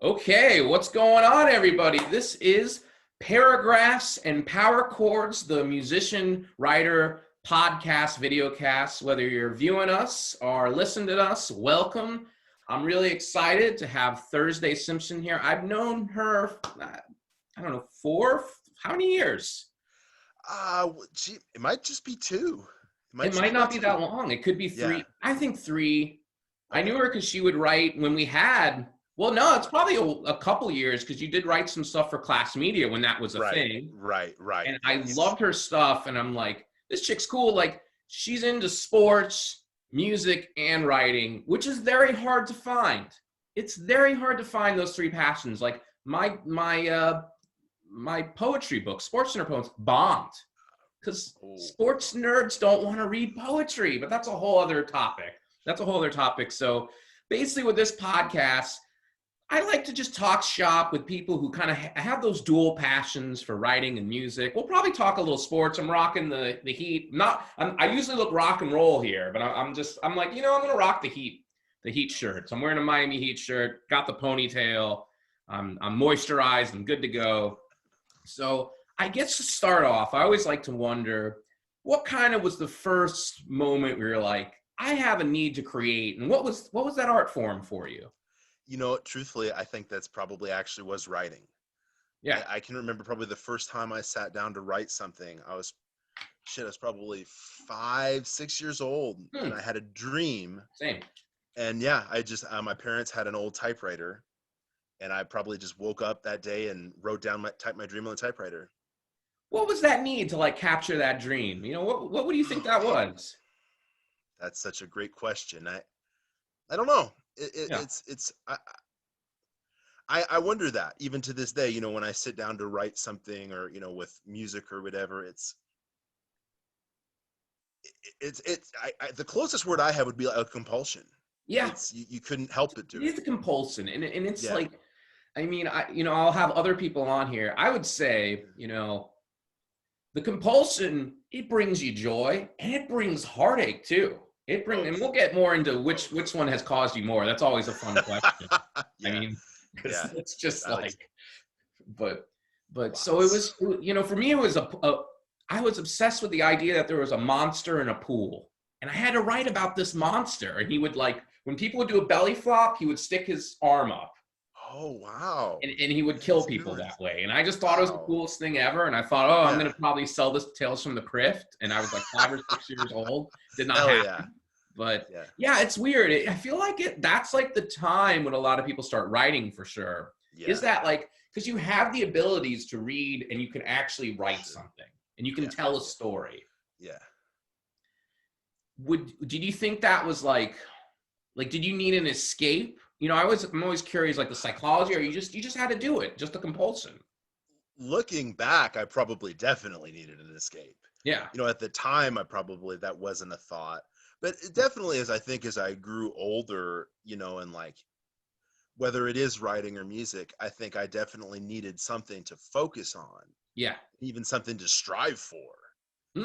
Okay, what's going on, everybody? This is Paragraphs and Power Chords, the musician, writer, podcast, videocast. Whether you're viewing us or listening to us, welcome. I'm really excited to have Thursday Simpson here. I've known her, I don't know, how many years? It might just be two. It might It just be might not about be two. that long. It could be Yeah. three. I think three. I Okay. knew her because she would write when we had, well, no, it's probably a couple years because you did write some stuff for Class Media when that was a Right. thing. Right. And I Yes. loved her stuff. And I'm like, this chick's cool. Like, she's into sports, music, and writing, which is very hard to find. It's very hard to find those three passions. Like my poetry book, Sports Center Poems, bombed because Oh. sports nerds don't want to read poetry, but that's a whole other topic. So basically with this podcast, I like to just talk shop with people who kind of have those dual passions for writing and music. We'll probably talk a little sports. I'm rocking the Heat. I usually look rock and roll here, but I'm like, I'm going to rock the Heat shirts. I'm wearing a Miami Heat shirt, got the ponytail. I'm moisturized. I'm good to go. So I guess to start off, I always like to wonder what kind of was the first moment where you're like, I have a need to create, and what was that art form for you? Truthfully, I think that's probably actually was writing. Yeah, I can remember probably the first time I sat down to write something. I was probably 5, 6 years old, and I had a dream. same. And yeah, my parents had an old typewriter, and I probably just woke up that day and wrote down typed my dream on the typewriter. What was that need to like capture that dream? What would you think that was? That's such a great question. I don't know. Yeah. I wonder that even to this day, when I sit down to write something or, with music or whatever, the closest word I have would be like a compulsion. Yeah. You couldn't help but do It is it. the compulsion. And it's Yeah. like, I mean, I'll have other people on here. I would say, the compulsion, it brings you joy and it brings heartache too. And we'll get more into which one has caused you more. That's always a fun question. Yeah. I mean, because Yeah. it's just Alex. but so it was, for me, it was I was obsessed with the idea that there was a monster in a pool, and I had to write about this monster. And he would, like, when people would do a belly flop, he would stick his arm up. Oh, wow. And he would kill people that way. And I just thought it was the coolest thing ever. And I thought, I'm going to probably sell this to Tales from the Crypt. And I was like 5 or 6 years old. Did not happen. Yeah. But yeah, it's weird. I feel like that's like the time when a lot of people start writing for sure. Yeah. Is that like, because you have the abilities to read and you can actually write something and you can tell a story. Yeah. Did you think that was like, did you need an escape? I'm always curious, like the psychology, or you just had to do it, just a compulsion. Looking back, I probably definitely needed an escape. Yeah. At the time, that wasn't a thought. But it definitely, as I grew older, and like, whether it is writing or music, I think I definitely needed something to focus on. Yeah. Even something to strive for.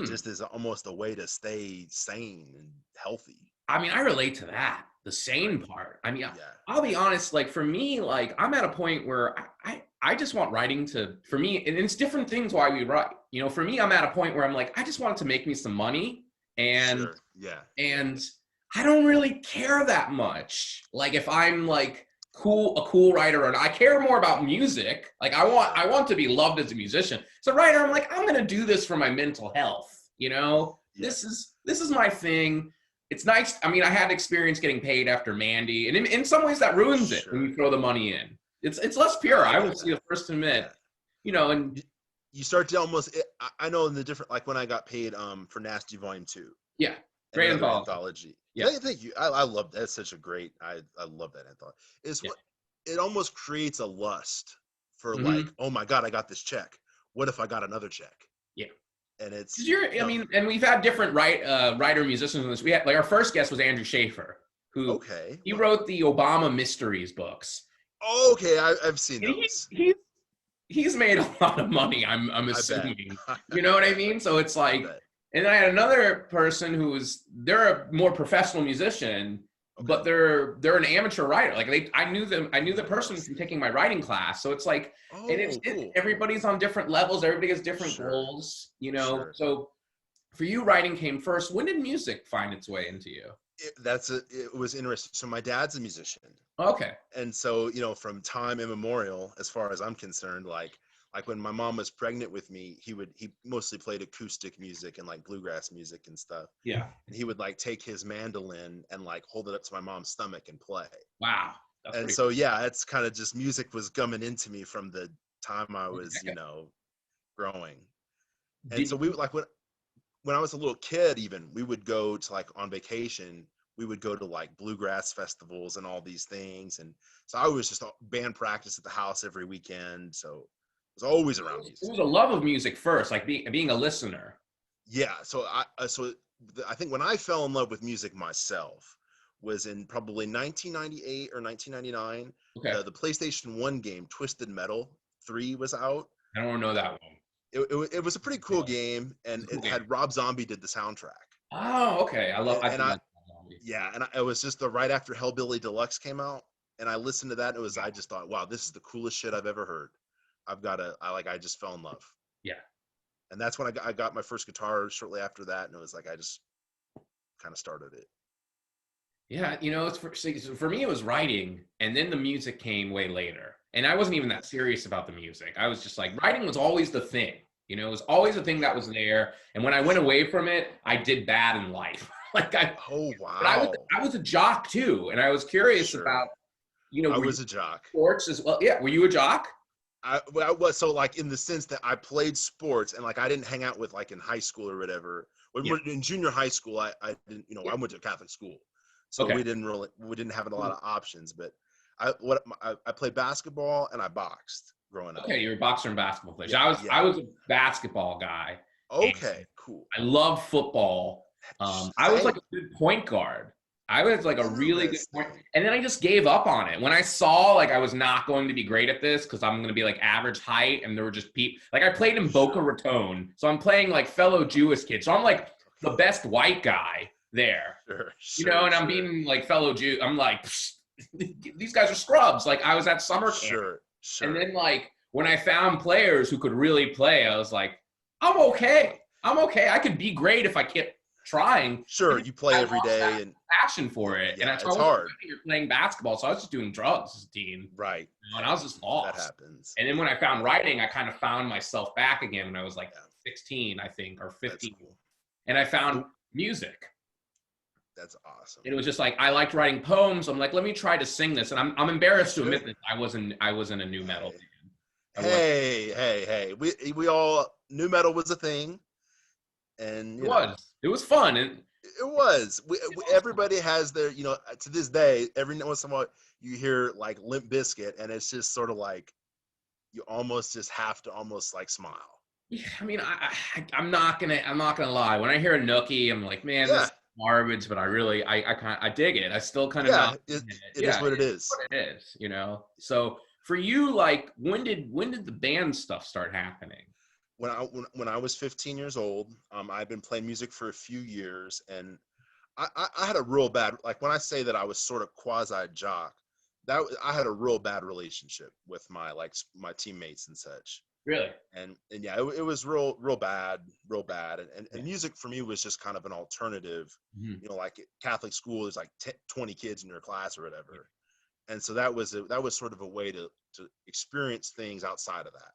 Just as almost a way to stay sane and healthy. I mean, I relate to that, the sane part. I mean, I'll be honest, like for me, like I'm at a point where I just want writing for me, and it's different things why we write. For me, I'm at a point where I'm like, I just want it to make me some money. And and I don't really care that much. Like if I'm like a cool writer, and I care more about music. Like I want to be loved as a musician. So writer, I'm like, I'm gonna do this for my mental health. This is my thing. It's nice. I mean, I had experience getting paid after Mandy, and in some ways that ruins it when you throw the money in. It's less pure. I will be the first to admit. And you start to almost. I know in the different, like when I got paid for Nasty Volume 2. Yeah, great anthology. Yeah, thank you. I love that. It's such a great. I love that anthology. What it almost creates a lust for like, oh my God, I got this check. What if I got another check? Yeah. And it's. I mean, and we've had different writer musicians in this. We had like our first guest was Andrew Schaefer, who he wrote the Obama Mysteries books. Okay, I've seen those. He's made a lot of money. I'm assuming. You know what I mean? So it's like, and I had another person they're a more professional musician, Okay. but they're an amateur writer. Like I knew them. I knew the person from taking my writing class. So it's like, and Oh, cool. everybody's on different levels. Everybody has different Sure. goals, you know. Sure. So for you, writing came first. When did music find its way into you? It was interesting. So my dad's a musician. Okay. And so, from time immemorial, as far as I'm concerned, like when my mom was pregnant with me, he mostly played acoustic music and like bluegrass music and stuff. Yeah. And he would like take his mandolin and like hold it up to my mom's stomach and play. Wow. That's And pretty so, yeah, it's kind of just music was coming into me from the time I cool. was, growing. And Did so we would like when I was a little kid, even we would go to like on vacation, we would go to like bluegrass festivals and all these things. And so I was just band practice at the house every weekend. So it was always around it music. was a love of music first, like being a listener? Yeah. I think when I fell in love with music myself was in probably 1998 or 1999. Okay. The PlayStation 1 game, Twisted Metal 3 was out. I don't know that one. It was a pretty cool game, and It's a cool it game. had Rob Zombie did the soundtrack. Oh, okay. I And do I like that. Yeah, and it was just the right after Hellbilly Deluxe came out, and I listened to that. I just thought, wow, this is the coolest shit I've ever heard. I just fell in love, Yeah. and that's when I got my first guitar shortly after that, and it was like I just kind of started it. Yeah, it's for me it was writing, and then the music came way later. And I wasn't even that serious about the music. I was just like, writing was always the thing. It was always the thing that was there. And when I went away from it, I did bad in life. like I Oh but wow, I was a jock too, and I was curious sure. about, I were you was a jock. sports as well? Yeah, were you a jock? I was so like in the sense that I played sports and like I didn't hang out with like in high school or whatever. When Yeah. we're in junior high school, I didn't, Yeah. I went to a Catholic school, so Okay. we didn't have a lot of options. But I played basketball and I boxed growing up. Okay, you're a boxer and basketball player. So Yeah, I yeah. was a basketball guy. Okay, cool. I love football. I was like Same. a good point guard. I was like a really good point. Interesting. And then I just gave up on it. When I saw like I was not going to be great at this because I'm going to be like average height and there were just people. Like I played in Boca Raton. So I'm playing like fellow Jewish kids. So I'm like the best white guy there. And I'm being like fellow Jew. I'm like, these guys are scrubs. Like I was at summer camp. Sure. And then like when I found players who could really play, I was like, I'm okay. I could be great if I kept trying. Sure, you play every day and passion for it. yeah, And it's hard. You're playing basketball, so I was just doing drugs as a teen. Right. And I was just lost. That happens. And then when I found writing, I kind of found myself back again when I was like 16, I think, or 15. Cool. And I found music. That's awesome. It was just like I liked writing poems. I'm like, let me try to sing this. And I'm embarrassed to admit that I wasn't a new metal fan. Hey. We all new metal was a thing. And it was fun. And it was. Everybody has their, to this day, every once in a while you hear like Limp Bizkit, and it's just sort of like you almost just have to almost like smile. Yeah, I mean, I'm not gonna lie. When I hear a Nookie, I'm like, man, this is garbage. But I dig it. I still kind of it is what it is. What it is, So for you, like, when did the band stuff start happening? When I was 15 years old, I'd been playing music for a few years, and I had a real bad, like when I say that I was sort of quasi jock, I had a real bad relationship with my teammates and such. Really? And yeah, it was real bad. And music for me was just kind of an alternative. Mm-hmm. Like at Catholic school, there's like 20 kids in your class or whatever, and so that was sort of a way to experience things outside of that.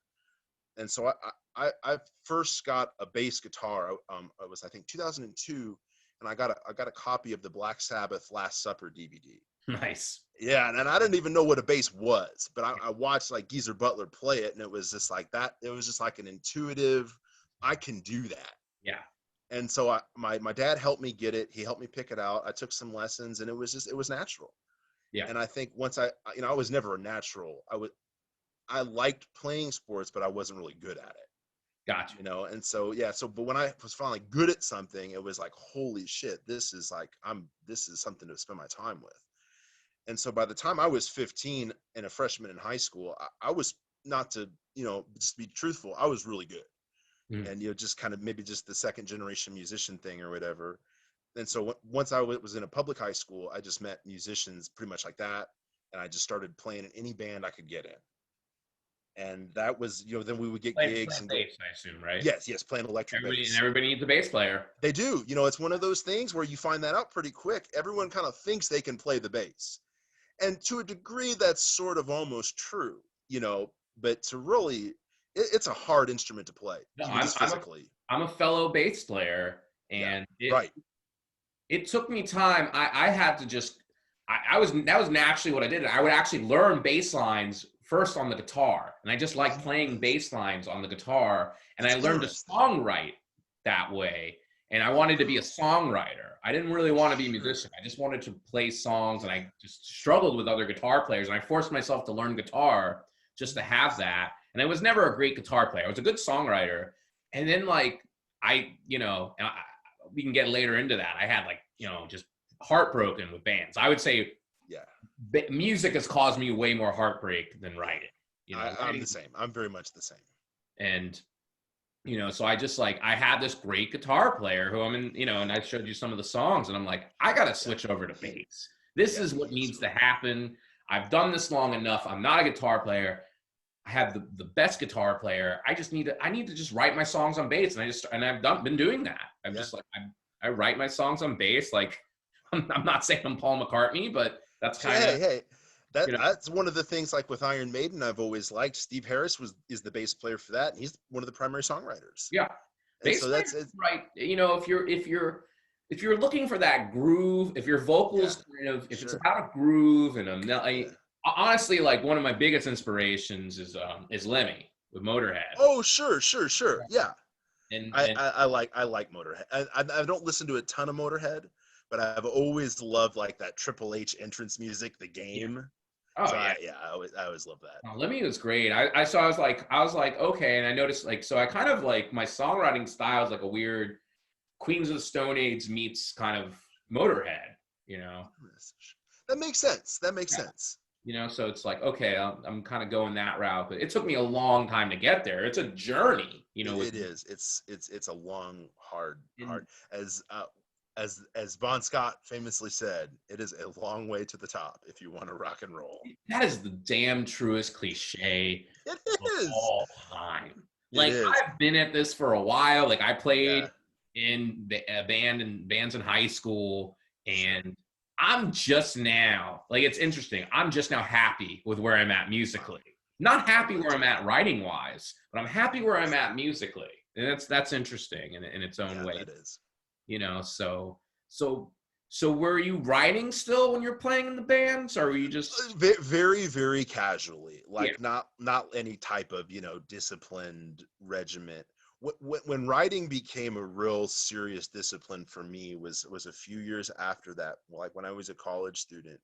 And so I first got a bass guitar. It was I think 2002, and I got a copy of the Black Sabbath Last Supper DVD. Nice. Yeah, and I didn't even know what a bass was, but I watched like Geezer Butler play it, and it was just like that. It was just like an intuitive, I can do that. Yeah. And so my dad helped me get it. He helped me pick it out. I took some lessons, and it was natural. Yeah. And I think once I was never a natural. I liked playing sports, but I wasn't really good at it. Gotcha. And so, yeah. So, but when I was finally good at something, it was like, holy shit, this is something to spend my time with. And so by the time I was 15 and a freshman in high school, I was, not to, just be truthful, I was really good. And, just kind of maybe just the second generation musician thing or whatever. And so once I was in a public high school, I just met musicians pretty much like that. And I just started playing in any band I could get in. And that was, then we would get gigs and go. Bass, I assume, right? Yes, playing electric bass. Everybody needs a bass player. They do. It's one of those things where you find that out pretty quick. Everyone kind of thinks they can play the bass. And to a degree, that's sort of almost true, but to really, it's a hard instrument to play, even just physically. I'm a fellow bass player, and right. It took me time. I had to just, that was naturally what I did. I would actually learn bass lines first on the guitar, and I just like playing bass lines on the guitar, and I learned to songwrite that way. And I wanted to be a songwriter. I didn't really want to be a musician. I just wanted to play songs, and I just struggled with other guitar players. And I forced myself to learn guitar just to have that. And I was never a great guitar player. I was a good songwriter. And then we can get later into that. I had just heartbroken with bands. I would say music has caused me way more heartbreak than writing. I'm the same. I'm very much the same. And so I just I had this great guitar player who I'm in, and I showed you some of the songs, and I'm like, I got to switch over to bass. This is what needs to happen. I've done this long enough. I'm not a guitar player. I have the best guitar player. I need to just write my songs on bass. And I've been doing that. I'm just I write my songs on bass. I'm not saying I'm Paul McCartney, but that's kind of, hey. That's one of the things, with Iron Maiden, I've always liked. Steve Harris is the bass player for that, and he's one of the primary songwriters. Yeah, bass so that's right. If you're looking for that groove, if your vocals if it's about a groove and honestly, one of my biggest inspirations is Lemmy with Motorhead. Oh, sure, yeah. And I like Motorhead. I don't listen to a ton of Motorhead, but I've always loved that Triple H entrance music, the game. Yeah. Oh, so I always love that. Lemmy was great. I was like, okay, and I noticed so I kind of my songwriting style is a weird Queens of the Stone Age meets kind of Motorhead, That makes sense. Sense. So it's okay, I'm kind of going that route, but it took me a long time to get there. It's a journey, It is. It's a long, hard. As Bon Scott famously said, it is a long way to the top if you want to rock and roll. That is the damn truest cliche of all time. I've been at this for a while. I played in a bands in high school, and I'm just now, it's interesting. I'm just now happy with where I'm at musically. Not happy where I'm at writing wise, but I'm happy where I'm at musically. And that's interesting in its own way. That is. So were you writing still when you're playing in the bands, or were you just very, very casually, not any type of, disciplined regiment. When writing became a real serious discipline for me was a few years after that. When I was a college student,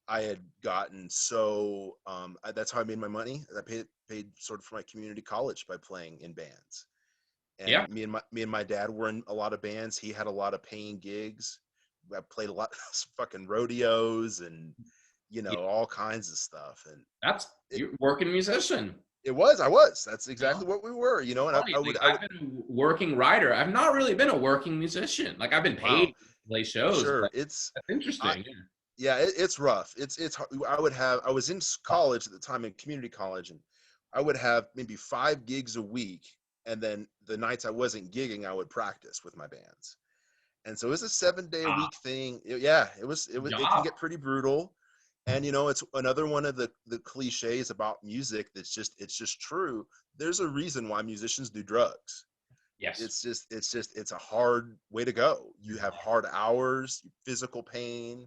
I had gotten that's how I made my money. I paid sort of for my community college by playing in bands. And me and my dad were in a lot of bands. He had a lot of paying gigs. I played a lot of fucking rodeos and all kinds of stuff. And you're a working musician. I was. That's exactly what we were. And I've been a working writer. I've not really been a working musician. I've been paid to play shows. Sure, that's interesting. It's rough. It's I was in college at the time, in community college, and I would have maybe 5 gigs a week. And then the nights I wasn't gigging, I would practice with my bands. And so it was a 7-day-a-week thing. It can get pretty brutal. And, it's another one of the cliches about music it's just true. There's a reason why musicians do drugs. Yes. It's a hard way to go. You have hard hours, physical pain,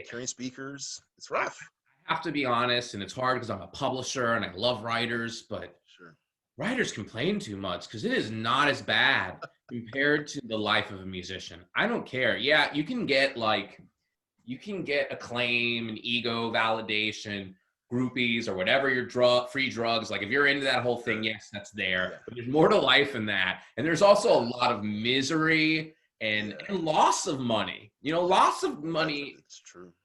carrying speakers. It's rough. I have to be honest, and it's hard because I'm a publisher and I love writers, but sure. Writers complain too much because it is not as bad compared to the life of a musician. I don't care. Yeah, you can get acclaim and ego validation, groupies or whatever your free drugs. If you're into that whole thing, yes, that's there. But there's more to life than that. And there's also a lot of misery and loss of money. Loss of money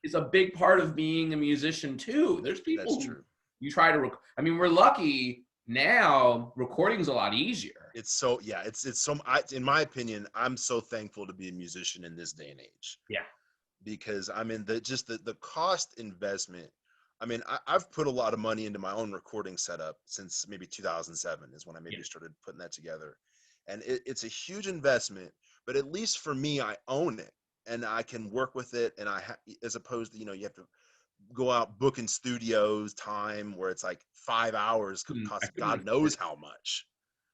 is a big part of being a musician too. There's people who you try to, we're lucky now recording's a lot easier. It's so, yeah, it's so, in my opinion, I'm so thankful to be a musician in this day and age. Yeah. Because I mean, the cost investment. I mean, I've put a lot of money into my own recording setup since maybe 2007 is when I maybe started putting that together. And it's a huge investment, but at least for me, I own it and I can work with it. And as opposed to, you have to go out booking studios time where it's like 5 hours costs God knows how much.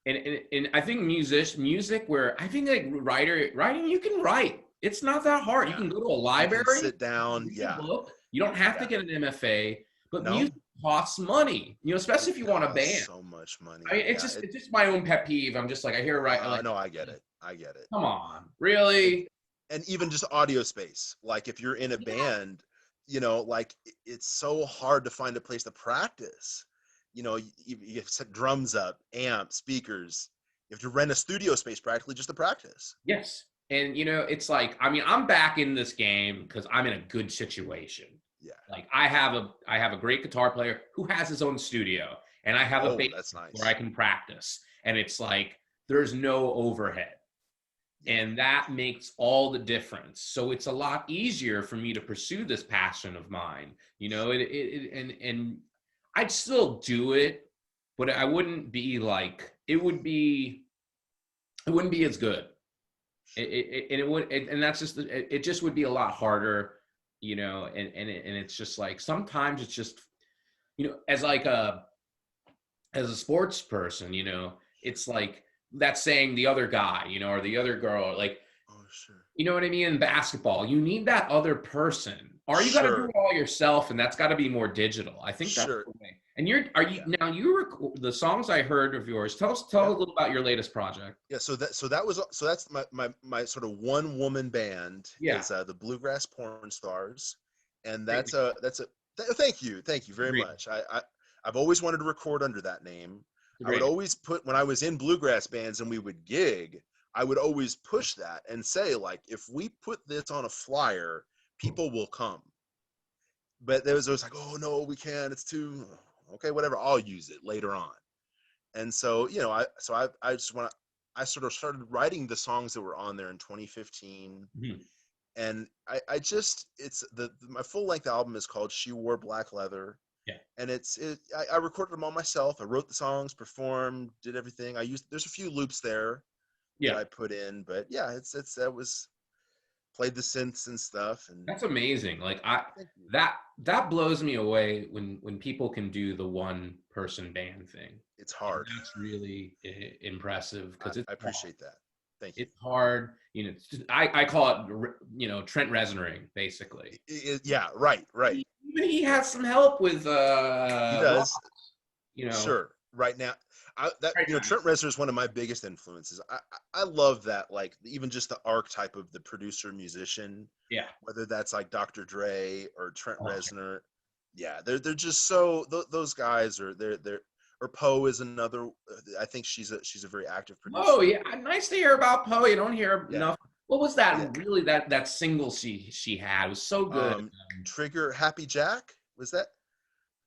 And I think music where I think like writing, you can write. It's not that hard. You can go to a library, you can sit down, read a book. You don't have to get an MFA, but music costs money. Especially if you want a band. So much money. I mean, it's just my own pet peeve. I'm just like, I hear no, I get it. I get it. Come on, really? And even just audio space. Like if you're in a band, like it's so hard to find a place to practice. You set drums up, amps, speakers. You have to rent a studio space practically just to practice. Yes. And, it's like, I mean, I'm back in this game because I'm in a good situation. Yeah. Like I have a great guitar player who has his own studio, and I have a bass that's nice. where I can practice. And it's like, there's no overhead. And that makes all the difference. So it's a lot easier for me to pursue this passion of mine, and I'd still do it, but I wouldn't be like, it wouldn't be as good. It just would be a lot harder, and it's just like, sometimes it's just, as a sports person, it's like that saying, the other guy, or the other girl, like, oh, sure. You know what I mean? In basketball, you need that other person. Or you got to do it all yourself, and that's got to be more digital. I think that's the way. And the songs I heard of yours. Tell a little about your latest project. Yeah, so that's my sort of one woman band. Yeah. Is the Bluegrass Pornstars, and that's a thank you very much. I've always wanted to record under that name. I would always when I was in bluegrass bands and we would gig, I would always push that and say, like, if we put this on a flyer, people will come. But there was always like, oh no, we can't. It's too okay. Whatever. I'll use it later on. And so, I sort of started writing the songs that were on there in 2015. Mm-hmm. And my full length album is called She Wore Black Leather. Yeah. And I recorded them all myself. I wrote the songs, performed, did everything. There's a few loops there that I put in, but yeah, played the synths and stuff. And that's amazing. Like that blows me away when people can do the one person band thing. It's hard. And that's really impressive because I appreciate that. Thank you. It's hard. I call it, Trent Reznoring, basically. Yeah. Right. Even he has some help with. He does. Sure. Right now, Trent Reznor is one of my biggest influences. I love that, like, even just the archetype of the producer musician. Yeah. Whether that's like Dr. Dre or Trent Reznor. Yeah, they're just so those guys are or Poe is another. I think she's a very active producer. Oh yeah, nice to hear about Poe. You don't hear enough. What was that? Yeah. Really, that single she had was so good. Trigger Happy Jack, was that?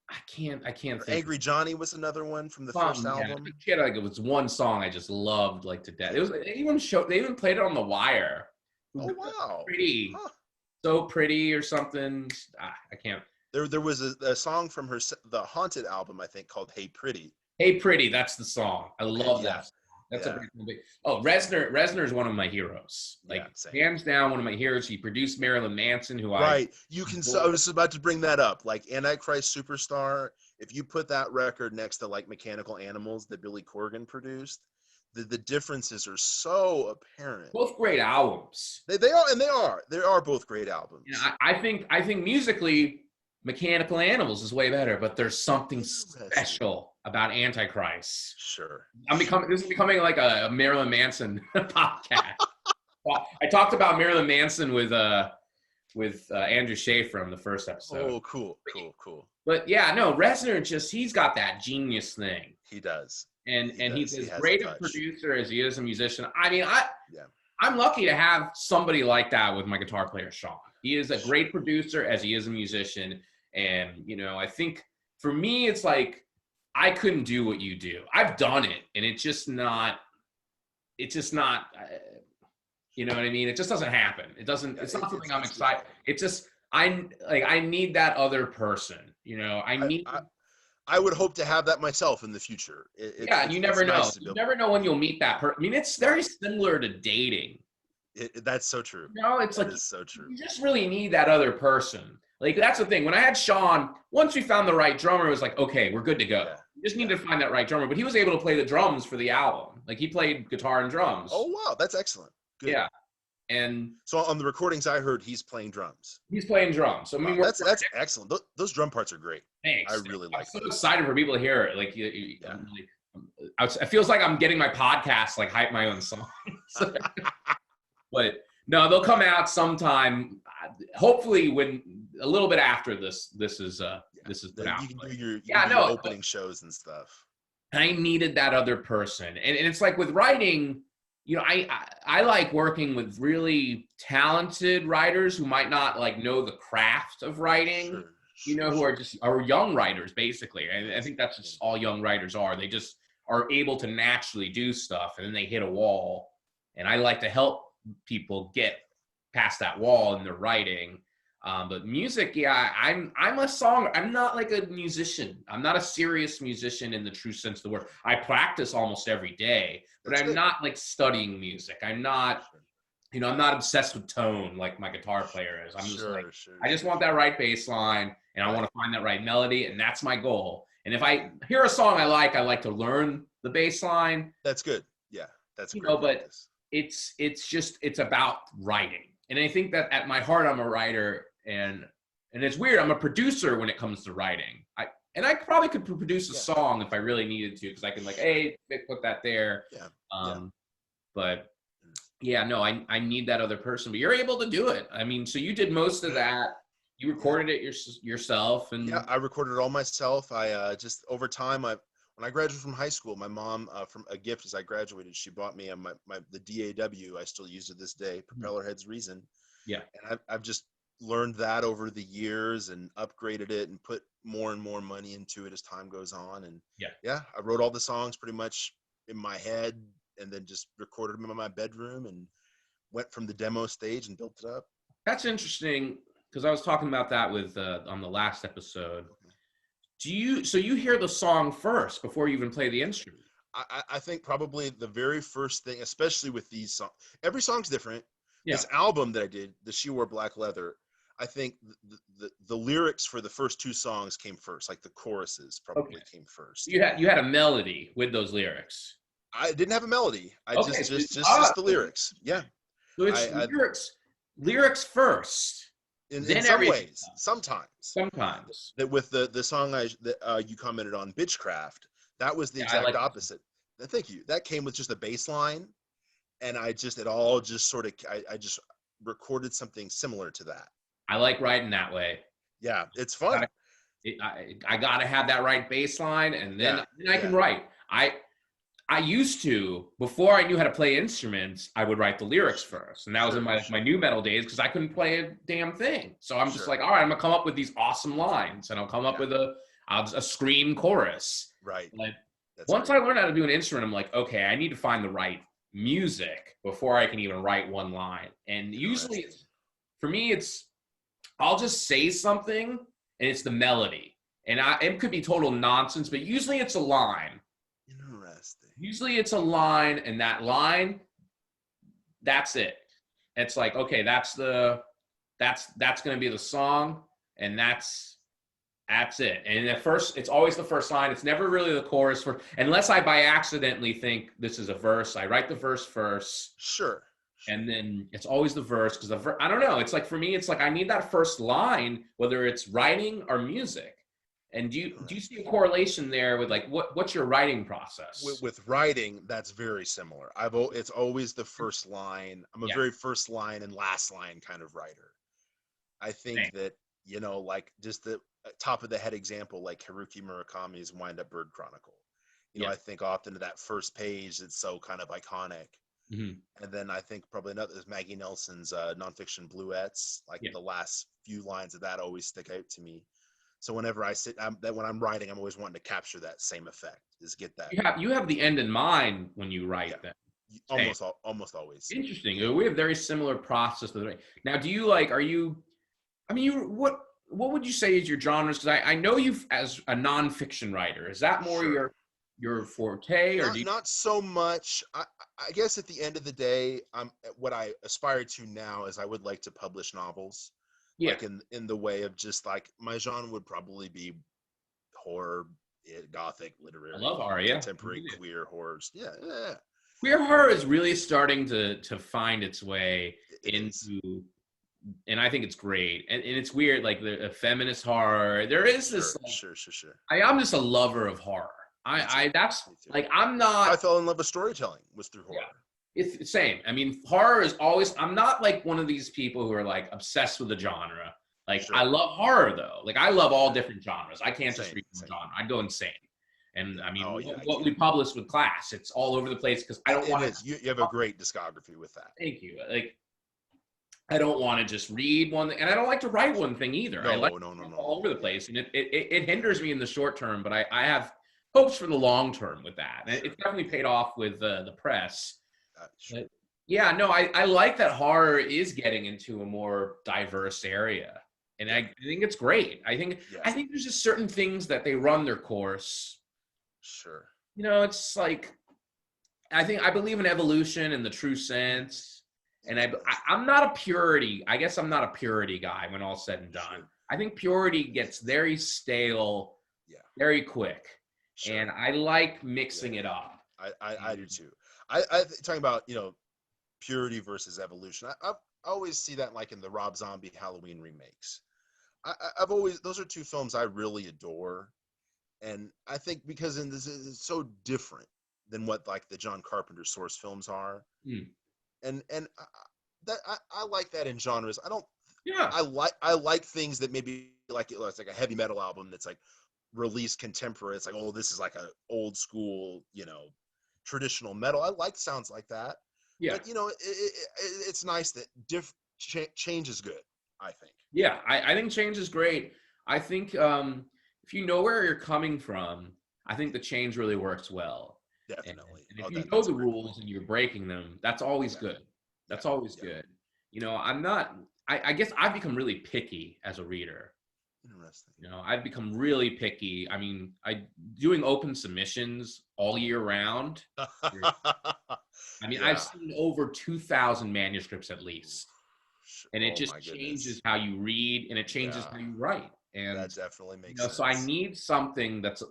I can't think. Angry Johnny was another one from the first album. Yeah, like it was one song I just loved like to death. It was they even played it on The Wire. Oh wow, pretty, so pretty or something. I can't. There was a song from the Haunted album, I think, called Hey Pretty. Hey Pretty, that's the song. I love that. That's a great movie. Oh, Reznor is one of my heroes. Like, hands down, one of my heroes. He produced Marilyn Manson, I was about to bring that up. Like Antichrist Superstar, if you put that record next to like Mechanical Animals that Billy Corgan produced, the differences are so apparent. Both great albums. They are both great albums. I think musically, Mechanical Animals is way better, but there's something special about Antichrist. Sure. This is becoming like a Marilyn Manson podcast. Well, I talked about Marilyn Manson with Andrew Schaefer on the first episode. Oh, cool. But yeah, no, Reznor he's got that genius thing. He does. And he's as great a producer as he is a musician. I mean, I'm lucky to have somebody like that with my guitar player, Sean. He is a great producer as he is a musician. And, I think for me, it's like, I couldn't do what you do. I've done it, and it's just not. You know what I mean? It just doesn't happen. It doesn't. It's not something I'm excited. It's just I need that other person. You know, I need. I would hope to have that myself in the future. Yeah, you never know. You never know when you'll meet that person. I mean, it's very similar to dating. That's so true. No, it's that like is so true. You just really need that other person. Like that's the thing. When I had Sean, once we found the right drummer, it was like, okay, we're good to go. Yeah. You just need to find that right drummer. But he was able to play the drums for the album. Like he played guitar and drums. Oh wow, that's excellent. Good. Yeah. And so on the recordings I heard, he's playing drums. He's playing drums. So I mean, that's excellent. Those drum parts are great. Thanks. I really like. I'm so excited for people to hear it. Like, it feels like I'm getting my podcast like hype my own songs. But no, they'll come out sometime. Hopefully, when a little bit after this is put out. You can do your opening shows and stuff. I needed that other person, and it's like with writing. You know, I like working with really talented writers who might not like know the craft of writing, who are young writers, basically. And I think that's just all young writers are. They just are able to naturally do stuff, and then they hit a wall. And I like to help people get past that wall in their writing. But music, I'm a songer. I'm not like a musician. I'm not a serious musician in the true sense of the word. I practice almost every day, but I'm not like studying music. I'm not, I'm not obsessed with tone like my guitar player is. I'm just I just want that right bass line, and I want to find that right melody, and that's my goal. And if I hear a song I like to learn the bass line. That's good. Yeah, that's great. But it's about writing. And I think that at my heart, I'm a writer, and it's weird. I'm a producer when it comes to writing. I probably could produce a song if I really needed to, because I can like, hey, put that there. Yeah. But no, I need that other person. But you're able to do it. I mean, so you did most of that. You recorded it yourself, and I recorded it all myself. I just over time, when I graduated from high school, my mom, from a gift as I graduated, she bought me the DAW. I still use it this day, Propeller Heads Reason. Yeah. And I've just learned that over the years and upgraded it and put more and more money into it as time goes on. And I wrote all the songs pretty much in my head, and then just recorded them in my bedroom and went from the demo stage and built it up. That's interesting, because I was talking about that with on the last episode. So you hear the song first before you even play the instrument? I think probably the very first thing, especially with these songs, every song's different. Yeah. This album that I did, the She Wore Black Leather, I think the lyrics for the first two songs came first, like the choruses probably came first. You had a melody with those lyrics. I didn't have a melody. Just the lyrics. Yeah. So it's lyrics first. In some ways, sometimes. That with the song that you commented on, Bitchcraft, that was the exact opposite. Thank you. That came with just a bass line, and I just recorded something similar to that. I like writing that way. Yeah, it's fun. I gotta have that right bass line, and then I can write. I used to, before I knew how to play instruments, I would write the lyrics first. And that was in my new metal days, because I couldn't play a damn thing. So I'm just like, all right, I'm going to come up with these awesome lines, and I'll come up with a scream chorus. Right. Once I learned how to do an instrument, I'm like, okay, I need to find the right music before I can even write one line. And usually, for me, I'll just say something, and it's the melody. And it could be total nonsense, but usually it's a line. Usually it's a line, and that line, that's it. It's like, okay, that's going to be the song, and that's it. And it's always the first line. It's never really the chorus, unless I by accidentally think this is a verse. I write the verse first. Sure. And then it's always the verse, because I don't know. It's like, for me, it's like I need that first line, whether it's writing or music. And do you see a correlation there with like what's your writing process? With writing, that's very similar. It's always the first line. I'm a very first line and last line kind of writer. I think that, like just the top of the head example, like Haruki Murakami's Wind Up Bird Chronicle. I think often to that first page, it's so kind of iconic. Mm-hmm. And then I think probably another is Maggie Nelson's nonfiction Bluettes. Like the last few lines of that always stick out to me. So whenever I sit, when I'm writing, I'm always wanting to capture that same effect. Is get that. You have the end in mind when you write then. Almost always. Interesting. Yeah. We have very similar process. Now, do you like? Are you? I mean, what would you say is your genres? Because I know you as a nonfiction writer. Is that more your forte, or not so much? I guess at the end of the day, what I aspire to now is I would like to publish novels. Yeah. Like in the way of just like my genre would probably be horror, gothic, literary, I love horror, contemporary, queer horrors. Yeah. Queer horror is really starting to find its way into, and I think it's great. And it's weird, like the feminist horror. There is this. Sure. I'm just a lover of horror. That's like I'm not. I fell in love with storytelling through horror. Yeah. It's the same. I mean, horror is always. I'm not like one of these people who are like obsessed with a genre. Like I love horror though. Like I love all different genres. I can't just read one genre. I'd go insane. And I mean, what we publish with Class, it's all over the place because I don't want to. You have a great discography with that. Thank you. Like I don't want to just read one, and I don't like to write one thing either. No, I like all over the place, and it hinders me in the short term. But I have hopes for the long term with that. And it's definitely paid off with the press. But yeah, no, I like that horror is getting into a more diverse area, and I think it's great. I think there's just certain things that they run their course. Sure. You know, it's like I believe in evolution in the true sense, and I'm not a purity. I guess I'm not a purity guy when all's said and done. Sure. I think purity gets very stale, very quick, and I like mixing it up. I do too. I talking about purity versus evolution. I always see that like in the Rob Zombie Halloween remakes. I've always those are two films I really adore, and I think because this is so different than what like the John Carpenter source films are, and that I like that in genres. I don't. Yeah. I like things that maybe like it's like a heavy metal album that's like released contemporary. It's like, oh, this is like a old school, traditional metal. I like sounds like that. Yeah. But it's nice that change is good, I think. Yeah, I think change is great. I think if you know where you're coming from, I think the change really works well. Definitely. And if you know the rules and you're breaking them, that's always good. That's always good. I'm not. I guess I've become really picky as a reader. Interesting. I've become really picky. I mean, doing open submissions all year round. I mean, I've seen over 2,000 manuscripts at least. And it just changes how you read, and it changes how you write. And that definitely makes sense. So I need something that's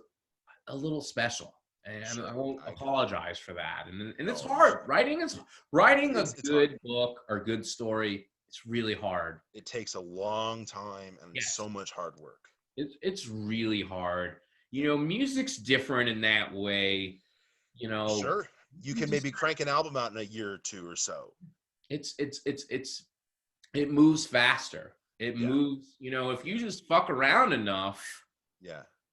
a little special. And I won't apologize for that. And it's hard. Writing a good book or good story, it's really hard. It takes a long time and so much hard work. It's really hard. Music's different in that way. Sure. You can maybe crank an album out in a year or two or so. It moves faster. It moves, if you just fuck around enough,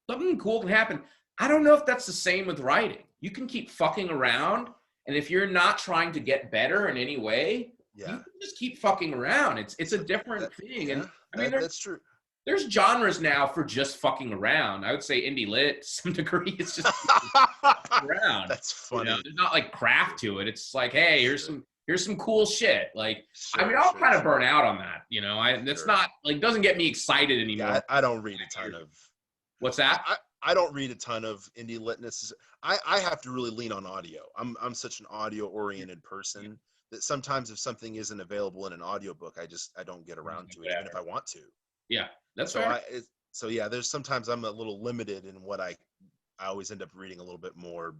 something cool can happen. I don't know if that's the same with writing. You can keep fucking around, and if you're not trying to get better in any way, you can just keep fucking around. It's a different thing. And I mean, that's true. There's genres now for just fucking around. I would say indie lit to some degree. It's just around. That's funny. There's not like craft to it. It's like, hey, here's some cool shit. Like, I mean, I'll kind of burn out on that. It's not like doesn't get me excited anymore. Yeah, I don't read a ton of. What's that? I don't read a ton of indie litness. I have to really lean on audio. I'm such an audio oriented person that sometimes if something isn't available in an audiobook, I don't get around to it, even if I want to. Yeah, that's fair. There's sometimes I'm a little limited in what I always end up reading a little bit more,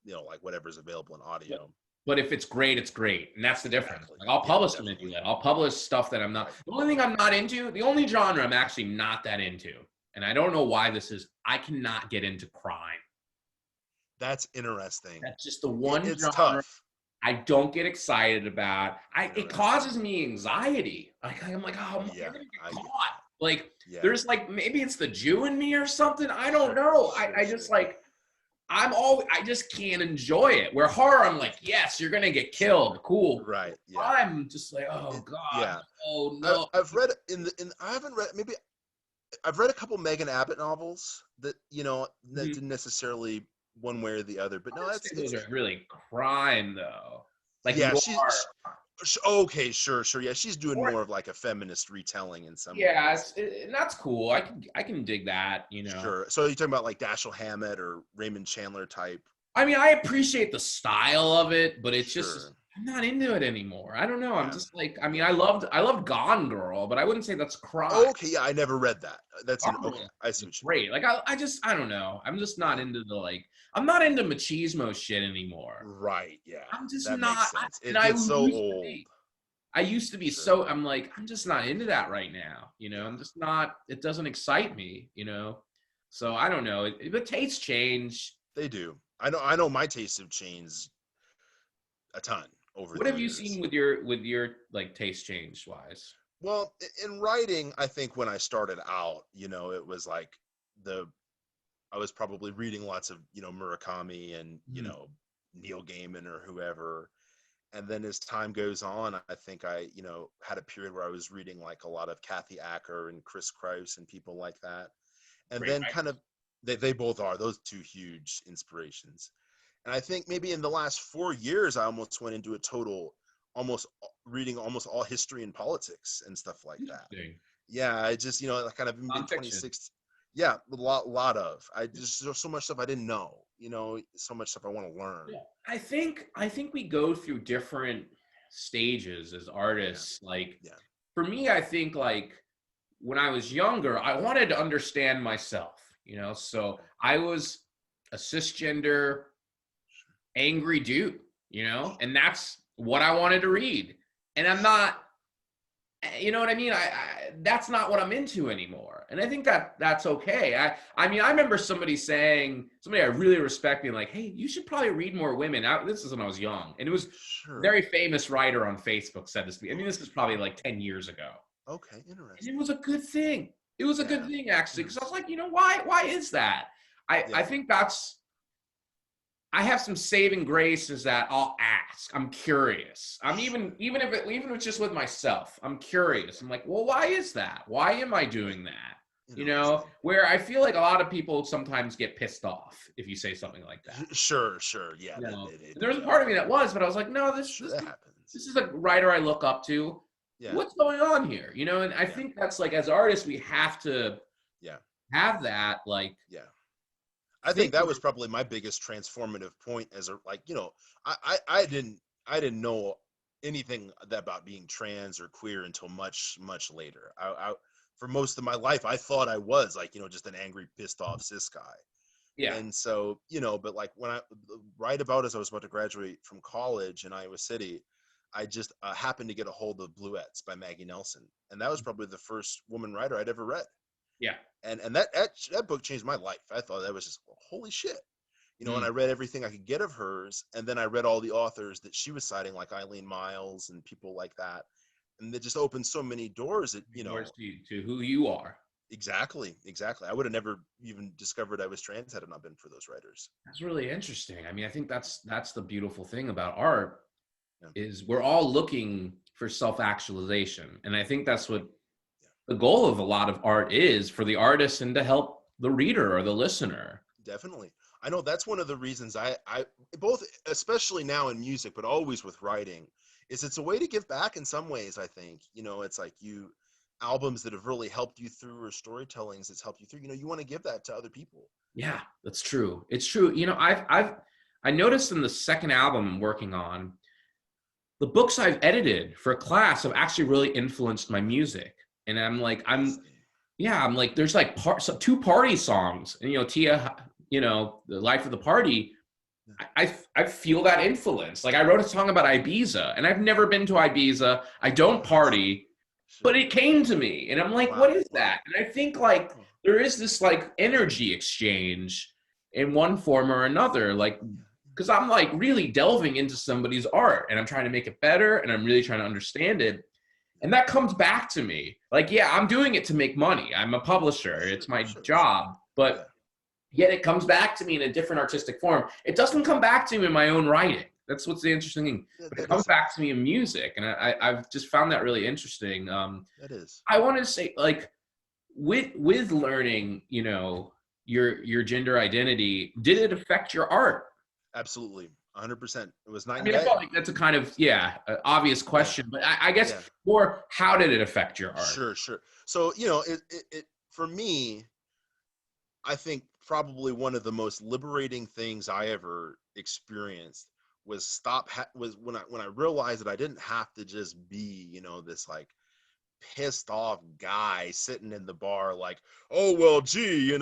like whatever's available in audio. But if it's great, it's great, and that's the difference. Exactly. Like I'll publish some indie lit. I'll publish stuff that I'm not. The only thing I'm not into, the only genre I'm actually not that into, and I don't know why this is. I cannot get into crime. That's interesting. That's just the one it's genre tough. I don't get excited about. It causes me anxiety. I'm like, oh, I'm gonna get caught. Like, there's like maybe it's the Jew in me or something. I don't know. I just like. I just can't enjoy it. Where horror, I'm like, yes, you're gonna get killed. Cool. Right. Yeah. I'm just like, oh god. Yeah. Oh no. I've read I haven't read maybe I've read a couple Megan Abbott novels that, you know, that Mhm. didn't necessarily one way or the other, but I no, wouldn't say it's those are really crime though. Like yeah, noir. okay, sure, sure. Yeah, she's doing Or more of like a feminist retelling in some yeah, ways. and that's cool. I can dig that, you know. Sure. So you're talking about like Dashiell Hammett or Raymond Chandler type? I mean, I appreciate the style of it, but it's just Sure. I'm not into it anymore. I don't know. I'm Yeah. just like, I mean, Yeah. I loved Gone Girl, but I wouldn't say that's crime. Okay, yeah, I never read that. That's an Gone okay. Girl I see is what you mean. great. Like I don't know. I'm just not Yeah. into the like. I'm not into machismo shit anymore. Right. Yeah. I'm just That makes not. sense. And It I gets so used to old. be. I used to be Sure. so. I'm like, I'm just not into that right now. You know, I'm Yeah. just not. It doesn't excite me. You know, so I don't know. But tastes change. They do. I know my tastes have changed a ton over What the have you seen years. with your like taste change wise? Well, in writing, I think when I started out, you know, it was like the I was probably reading lots of, you know, Murakami and, you Mhm. know, Neil Gaiman or whoever. And then as time goes on, I think I, you know, had a period where I was reading like a lot of Kathy Acker and Chris Kraus and people like that. And Great then kind of they both are those two huge inspirations. And I think maybe in the last 4 years, I almost went into a total, almost reading almost all history and politics and stuff like that. Interesting. Yeah, I just, you know, like kind of in Nonfiction. 2016. Yeah, a lot of. I just there's so much stuff I didn't know. You know, so much stuff I want to learn. Yeah. I think we go through different stages as Yeah, artists. Like yeah, for me, I think like when I was younger, I wanted to understand myself, you know. So okay, I was a cisgender angry dude, you know, and that's what I wanted to read. And I'm sure. not, you know what I mean? That's not what I'm into anymore. And I think that that's okay. I mean, I remember somebody I really respect being like, hey, you should probably read more women. This is when I was young. And it was a Sure. very famous writer on Facebook said this to me. I mean, this is probably like 10 years ago. Okay, And it interesting. was a good thing. It was a good Yeah, thing actually, because I was interesting. like, you know, why is that? I Yeah, think that's I have some saving grace is that I'll ask. I'm curious. I'm sure. even if it's just with myself. I'm curious. I'm like, well, why is that? Why am I Yeah, doing that? You know, interesting. where I feel like a lot of people sometimes get pissed off if you say something like that. Sure, sure. Yeah, You know, they and do there was a that part of me often. that was, but I was like, no, Sure, that happens. this is a writer I look up to. Yeah, What's going on here? You know, and I yeah, think that's like as artists, we have to yeah, have that like yeah. I think think that was probably my biggest transformative point as a like, you know, I didn't know anything about being trans or queer until much later. I for most of my life I thought I was like, you know, just an angry, pissed off cis guy. yeah, And so, you know, but like when I right about as I was about to graduate from college in Iowa City, I just happened to get a hold of Bluettes by Maggie Nelson, and that was probably the first woman writer I'd ever read. yeah. And that book changed my life. I thought that was just holy shit, you know. And Mm. I read everything I could get of hers, and then I read all the authors that she was citing, like Eileen Miles and people like that, and it just opened so many doors that, you Doors know. to who you are. Exactly. I would have never even discovered I was trans had it not been for those writers. That's really interesting. I mean, I think that's the beautiful thing about art Yeah, is we're all looking for self-actualization. And I think that's what yeah. the goal of a lot of art is for the artist and to help the reader or the listener. Definitely. I know that's one of the reasons I both, especially now in music, but always with writing, is it's a way to give back in some ways, I think. You know, it's like albums that have really helped you through or storytellings that's helped you through, you know, you want to give that to other people. Yeah, that's true. It's true. You know, I noticed in the second album I'm working on, the books I've edited for a class have actually really influenced my music. And Interesting. I'm like, there's like two party songs, and you know, Tia, you know, the life of the party. Yeah, I feel that influence. Like I wrote a song about Ibiza, and I've never been to Ibiza. I don't nice. party, but Sure. it came to me, and I'm like, what Wow. is Wow. that? And I think like Oh, there is this like energy exchange in one form or another, like yeah. because I'm like really delving into somebody's art, and I'm trying to make it better, and I'm really trying to understand it. Yeah. And that comes back to me. Like, yeah, I'm doing it to make money. I'm a publisher. Sure. It's my Sure. Sure. job. But Yeah. yet it comes back to me in a different artistic form. It doesn't come back to me in my own writing. That's what's the interesting thing. But it That comes is back interesting. to me in music. And I've just found that really interesting. That is. I wanted to say, like, with learning, your gender identity, did it affect your art? Absolutely. 100%. It was night I and mean, I day. felt like that's a kind of, obvious Yeah. question, but I guess Yeah. more, how did it affect your art? Sure. So, it for me, I think probably one of the most liberating things I ever experienced was when I realized that I didn't have to just be, this like pissed off guy sitting in the bar like, oh well, gee, Yeah.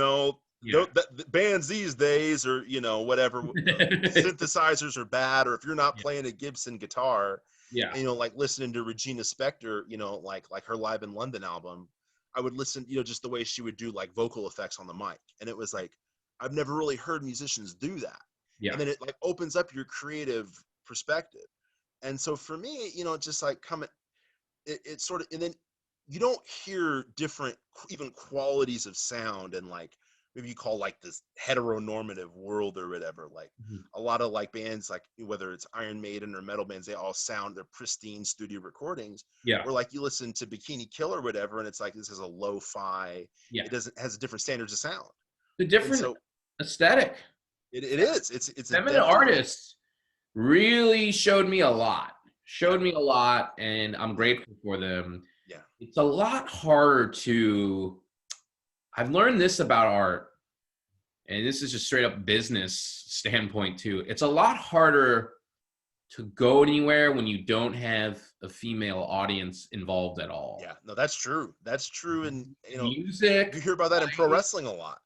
the bands these days, or whatever, synthesizers are bad, or if you're not Yeah. playing a Gibson guitar, Yeah. and, like listening to Regina Spektor, like her Live in London album, I would listen, just the way she would do like vocal effects on the mic, and it was like, I've never really heard musicians do that. Yeah. And then it like opens up your creative perspective. And so for me, just like coming, it sort of, and then you don't hear different even qualities of sound, and like maybe you call like this heteronormative world or whatever, like Mhm. a lot of like bands, like whether it's Iron Maiden or metal bands, they all sound, they're pristine studio recordings, Yeah. or like you listen to Bikini Kill or whatever, and it's like this is a lo-fi, Yeah. it doesn't has different standards of sound. The And different so aesthetic. it is, it's a Feminine definitely, artists really showed me a lot. yeah, And I'm grateful for them. yeah, It's a lot harder I've learned this about art, and this is just straight up business standpoint too. It's a lot harder to go anywhere when you don't have a female audience involved at all. yeah. No, that's true. And you Music, hear about that in pro lighting, wrestling a lot.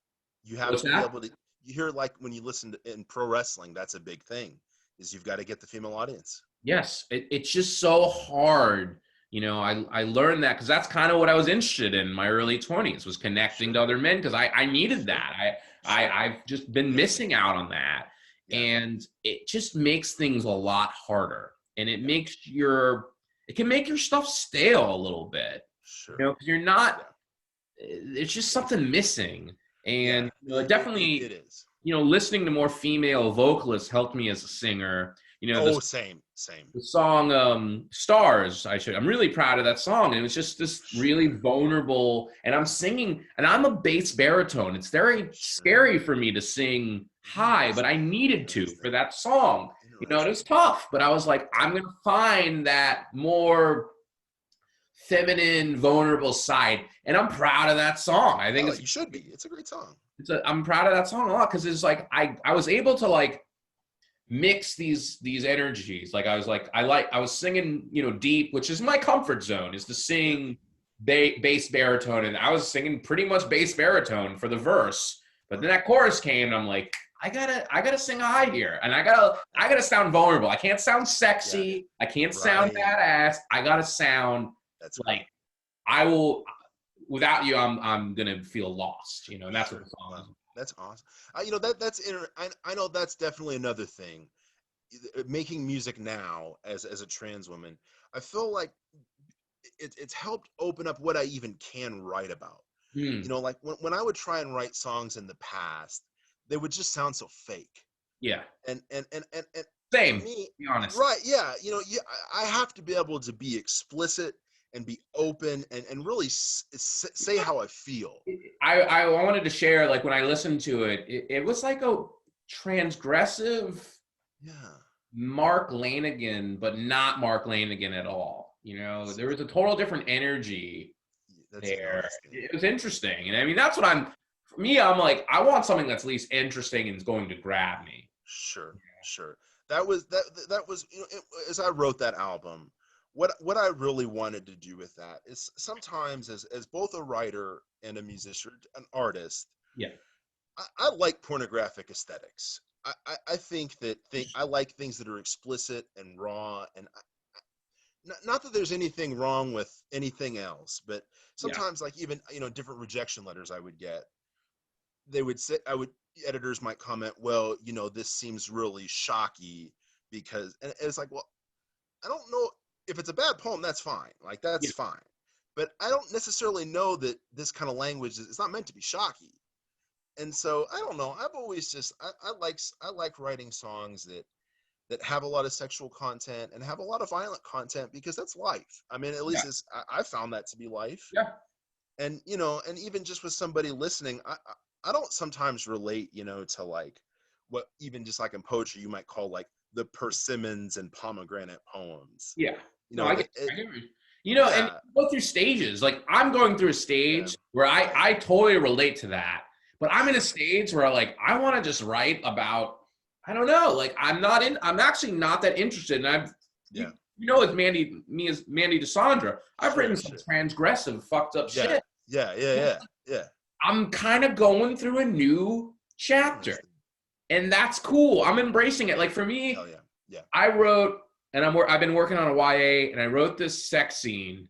You have what's to be that? able to, you hear like when you listen to in pro wrestling, that's a big thing, is you've got to get the female audience. Yes, it's just so hard. I learned that because that's kind of what I was interested in my early 20s, was connecting Sure, to other men, because I needed sure, that. sure. I've just been Yeah, missing out on that. yeah, And it just makes things a lot harder. And yeah. it can make your stuff stale a little bit, Sure. because you're not, Yeah, it's just something missing. yeah. And it It definitely, is. listening to more female vocalists helped me as a singer. Oh, same. The song Stars, I'm really proud of that song. And it was just this really Sure, vulnerable, and I'm singing, and I'm a bass baritone. It's very sure. scary for me to sing high, but I Interesting, needed to for interesting, that song. It was interesting. tough, but I was like, Yeah. I'm going to find that more feminine, vulnerable side. And I'm proud of that song. I think Oh, you should be. It's a great song. I'm proud of that song a lot, because it's like, I was able to like mix these energies. Like I was singing, deep, which is my comfort zone, is to Yeah, sing bass baritone, and I was singing pretty much bass baritone for the verse. But then that chorus came, and I'm like, I gotta sing high here, and I gotta sound vulnerable. I can't sound yeah. sexy. I can't sound Right. badass. I gotta sound That's like, great. I will. Without you, I'm gonna feel lost. And that's what Sure. the song is. Wow. That's awesome. I know that's definitely another thing. Making music now as a trans woman, I feel like it's helped open up what I even can write about. Hmm. Like when I would try and write songs in the past, they would just sound so fake. Yeah. And for Same. To me, be honest. right, yeah, I have to be able to be explicit and be open, and really say how I feel. I wanted to share, like, when I listened to it, it was like a transgressive Yeah, Mark Lanigan, but not Mark Lanigan at all. that's There was a total different energy that's there. interesting. It was interesting. And I mean, that's what for me, I'm like, I want something that's at least interesting and is going to grab me. Sure. That was as I wrote that album, what I really wanted to do with that is, sometimes as both a writer and a musician, an artist, Yeah. I like pornographic aesthetics. I think that I like things that are explicit and raw, and not that there's anything wrong with anything else, but Yeah. sometimes, like, even different rejection letters I would get, they would say, editors might comment, well, this seems really shocky, because, and it's like, well, I don't know, if it's a bad poem, that's fine, like that's Yeah. fine, but I don't necessarily know that this kind of language is, it's not meant to be shocky. And so I don't know, I've always just, I like writing songs that have a lot of sexual content and have a lot of violent content, because that's life. I mean, at least Yeah. I found that to be life. Yeah. And, you know, and even just with somebody listening, I don't sometimes relate, you know, to like what even just like in poetry you might call like the persimmons and pomegranate poems. Yeah. You No, know, I get you. You know, and yeah, go through stages. Like I'm going through a yeah, stage where I totally relate to that. But I'm in a stage where like I want to just write about, I don't know, like I'm actually not that interested. And yeah, you know, as Mandy DeSandra, I've written sure, some sure. transgressive, fucked up Yeah, shit. yeah, yeah, yeah, yeah. I'm kind of going through a new chapter. Interesting. And that's cool. I'm embracing it. Like for me, Hell yeah. Yeah. I wrote, and I've been working on a YA, and I wrote this sex scene,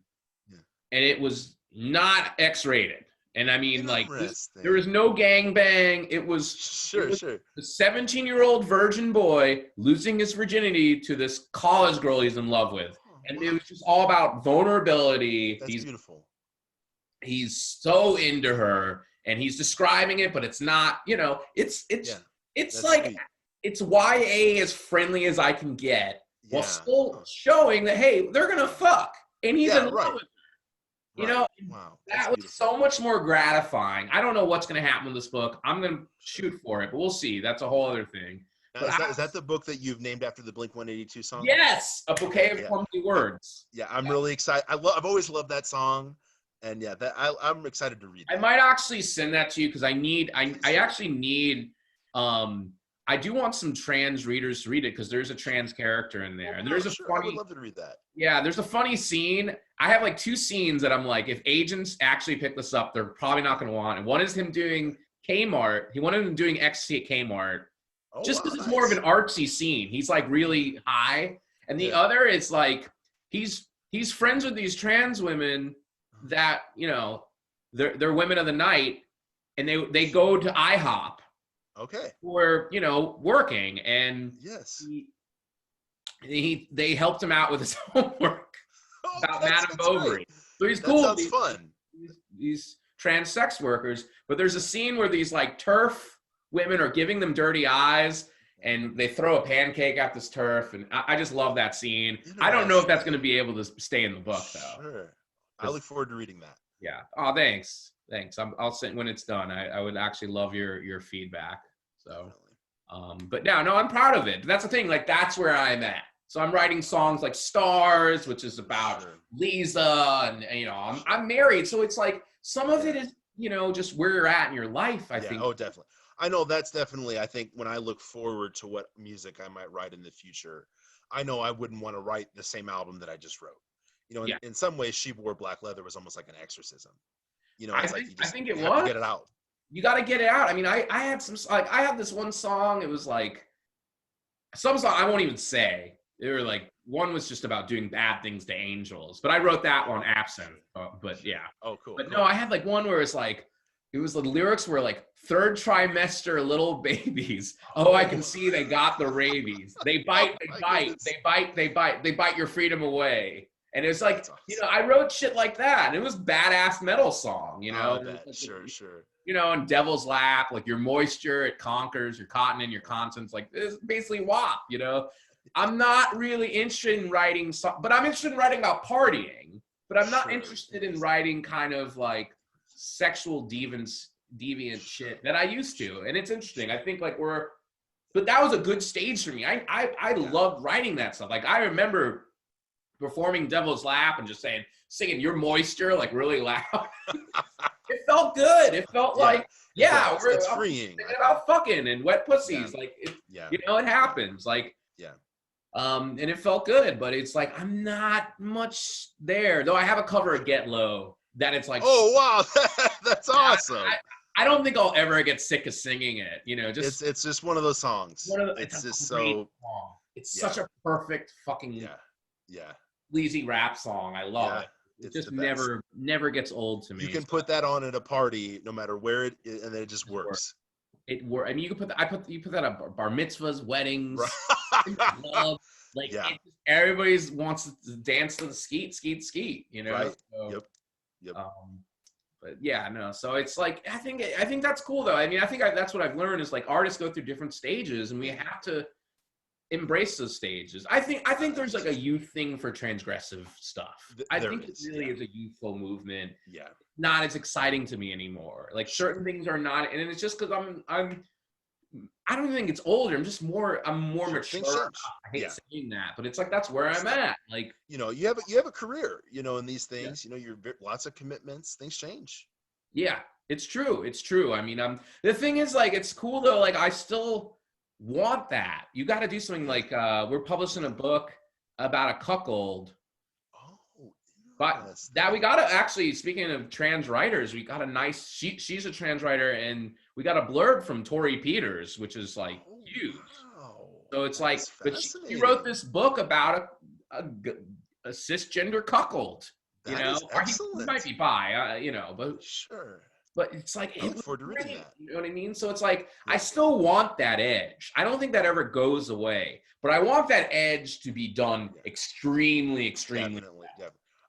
Yeah. and it was not X-rated. And I mean, like there Interesting. was no gang-bang. It Sure, was sure. a 17-year-old virgin boy losing his virginity to this college girl he's in love with, Oh, and it wow. was just all about vulnerability. That's beautiful. He's so into her, and he's describing it, but it's not. You know, Yeah. it's That's like sweet. it's YA as friendly as I can get, while Yeah. still showing that hey, they're gonna fuck, and he's in Yeah, love right. with her. You Right. know, Wow. That's that was beautiful. so much more gratifying. I don't know what's gonna happen with this book. I'm gonna shoot for it, but we'll see. That's a whole other thing. Now, But is that the book that you've named after the Blink 182 song? yes, a bouquet of Yeah. clumsy I'm, words. yeah, I'm really excited. I've always loved that song, and yeah, I'm excited to read I that. might actually send that to you because I actually need I do want some trans readers to read it because there's a trans character in there. And there's a Sure. I would funny love to read that. yeah, there's a funny scene. I have like two scenes that I'm like, if agents actually pick this up, they're probably not gonna want it. One is him doing Kmart. He wanted him doing ecstasy at Kmart. Oh, Just wow, because it's more of nice. an artsy scene. He's like really high. And the Yeah. other is like he's friends with these trans women that, you know, they're women of the night, and they go to IHOP Okay. for, you know, working, and Yes. they helped him out with his homework Oh, about that Madame sounds great. Bovary. So he's That cool. sounds fun. These trans sex workers, but there's a scene where these like turf women are giving them dirty eyes, and they throw a pancake at this turf, and I just love that scene. I don't know if that's going to be able to stay in the book though. Sure. I look forward to reading that. Yeah. Oh, thanks. I'll send when it's done. I would actually love your feedback. So, but no, I'm proud of it. That's the thing. Like that's where I'm at. So I'm writing songs like Stars, which is about Lisa, and you know, I'm married, so it's like some of it is, you know, just where you're at in your life. I think. Oh, definitely. I know that's definitely. I think when I look forward to what music I might write in the future, I know I wouldn't want to write the same album that I just wrote. You know, in some ways, She Wore Black Leather was almost like an exorcism. You know, it's like you just I think it have to get it out. You got to get it out. I mean, I had some like I had this one song. It was like some song I won't even say. They were like one was just about doing bad things to angels, but I wrote that one absent. But yeah. Oh, cool. But no, I had like one where it's like it was the lyrics were like third trimester little babies. Oh, I can see they got the rabies. They bite, they bite your freedom away. And it was like, you know, I wrote shit like that. And it was badass metal song, you know. Like, sure. You know, and Devil's Lap, like your moisture, it conquers your cotton and your conscience. Like it's basically WAP, you know. I'm not really interested in writing but I'm interested in writing about partying. But I'm not interested in writing kind of like sexual deviant shit that I used to. And it's interesting. I think like but that was a good stage for me. I loved writing that stuff. Like I remember performing Devil's Lap and just singing Your Moisture like really loud. It felt good. It felt like it's freeing. Thinking about fucking and wet pussies. Like you know, it happens. Like and it felt good, but it's like I'm not much there. Though I have a cover of Get Low that it's like, oh wow, that's awesome. I don't think I'll ever get sick of singing it. You know, just it's just one of those songs. It's just so song. It's such a perfect fucking sleazy rap song. I love it. It just never gets old to me. You can put that on at a party, no matter where it is, and it just works. It works. I mean, you can put that at bar mitzvahs, weddings, love. Like everybody wants to dance to the skeet. You know. Right. So, yep. But yeah, no. So it's like I think that's cool though. I mean, I think that's what I've learned is like artists go through different stages, and we have to embrace those stages. I think there's like a youth thing for transgressive stuff. I think it really is a youthful movement. Yeah. Not as exciting to me anymore. Like certain things are not, and it's just because I don't think it's older. I'm more mature. I hate saying that, but it's like that's where I'm at. Like, you know, you have a career, you know, in these things. You know, you're lots of commitments. Things change. Yeah, it's true. It's true. I mean, the thing is, like, it's cool though. Like, I still want that. You got to do something like we're publishing a book about a cuckold. Oh, but that we got to actually, speaking of trans writers, we got a nice, she's a trans writer, and we got a blurb from Tori Peters, which is like huge. Wow. So it's like, but she wrote this book about a cisgender cuckold. You know, he might be bi, you know, but sure. But it's like, I look forward to reading that. You know what I mean? So it's like, I still want that edge. I don't think that ever goes away, but I want that edge to be done extremely. Definitely.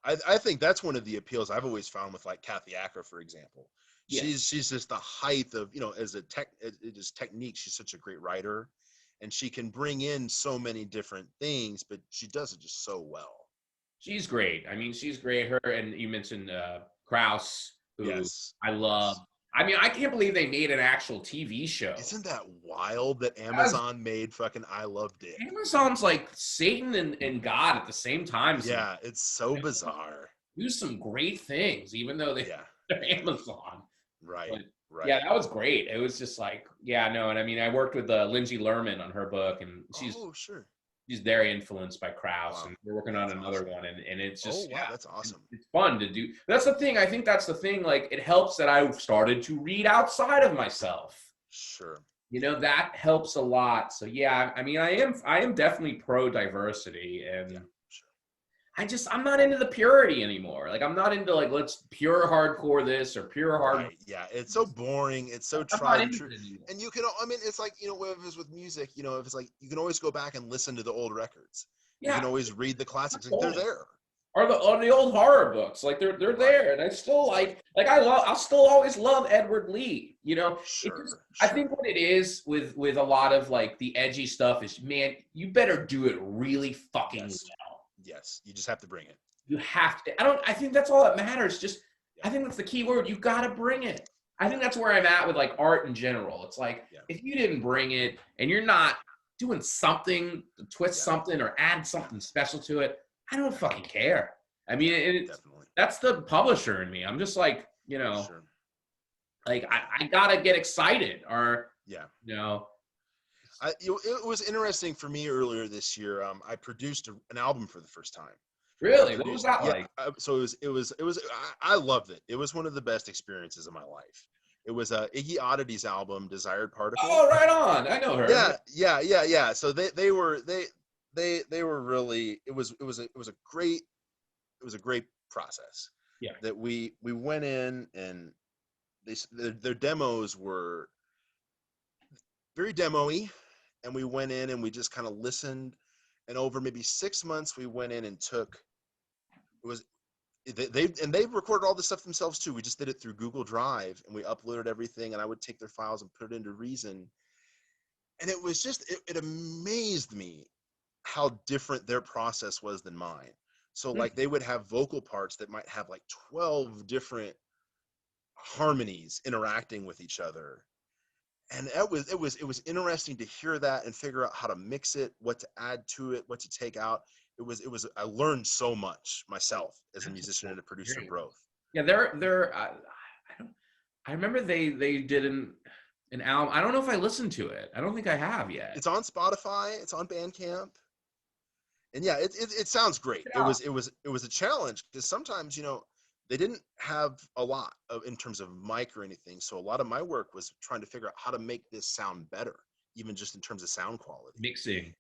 I think that's one of the appeals I've always found with like Kathy Acker, for example. She's just the height of, you know, as technique. She's such a great writer, and she can bring in so many different things, but she does it just so well. She's great. I mean, she's great. Her, and you mentioned Krause, who I love. I mean, I can't believe they made an actual TV show. Isn't that wild that Amazon made fucking I Love Dick? Amazon's like Satan and God at the same time. Yeah, it's so bizarre. Do some great things, even though they're Amazon. Right. Yeah, that was great. It was just like, and I mean, I worked with Lindsay Lerman on her book, and she's very influenced by Krause, and we're working on another one, and it's just that's awesome. It's fun to do. That's the thing. I think that's the thing. Like, it helps that I've started to read outside of myself. Sure. You know, that helps a lot. So yeah, I mean, I am definitely pro diversity, and I'm not into the purity anymore. Like, I'm not into like, let's pure hardcore this or pure hard. Right. Yeah, it's so boring. It's so tried and true. And you can, I mean, it's like, you know, if it's with music, you know, if it's like, you can always go back and listen to the old records. You can always read the classics. Like, they're there. Or the old horror books, like they're there, and I still I'll still always love Edward Lee. You know, I think what it is with a lot of like the edgy stuff is, man, you better do it really fucking well. Yes, you just have to bring it. You have to. I think that's all that matters. Just, I think that's the key word. You got to bring it. I think that's where I'm at with like art in general. It's like, if you didn't bring it and you're not doing something to twist something or add something special to it, I don't fucking care. I mean, that's the publisher in me. I'm just like, you know, like I gotta get excited, or you know. It was interesting for me earlier this year. I produced an album for the first time. Really? What was that like? So it was. I loved it. It was one of the best experiences of my life. It was Iggy Oddity's album, Desired Particle. Oh, right on. I know her. Yeah. So they were really. It was a great process. Yeah. That we went in, and their demos were very demo-y. And we went in and we just kind of listened, and over maybe 6 months we went in and they recorded all this stuff themselves too. We just did it through Google Drive, and we uploaded everything, and I would take their files and put it into Reason. And it was just, it amazed me how different their process was than mine. So like they would have vocal parts that might have like 12 different harmonies interacting with each other. And it was interesting to hear that and figure out how to mix it, what to add to it, what to take out. I learned so much myself as a musician and a producer both. Yeah, I remember they did an album. I don't know if I listened to it. I don't think I have yet. It's on Spotify. It's on Bandcamp. And yeah, it sounds great. It was a challenge, because sometimes, you know, they didn't have a lot in terms of mic or anything. So a lot of my work was trying to figure out how to make this sound better, even just in terms of sound quality. Mixing.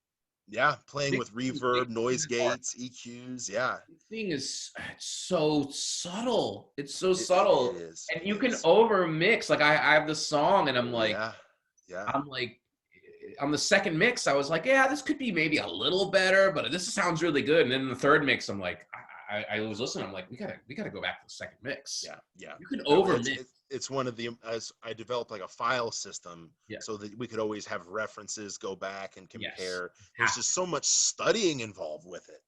Yeah, playing with reverb, noise gates, EQs. Yeah. Mixing is so subtle. It's so subtle. It is. And you can over mix. Like I have the song, and I'm like, I'm like, on the second mix, I was like, yeah, this could be maybe a little better, but this sounds really good. And then the third mix, I'm like, I was listening. I'm like, we gotta go back to the second mix. Yeah. You can No, over mix. it's one of the, as I developed like a file system Yeah. so that we could always have references, go back and compare. Yes. There's just so much studying involved with it.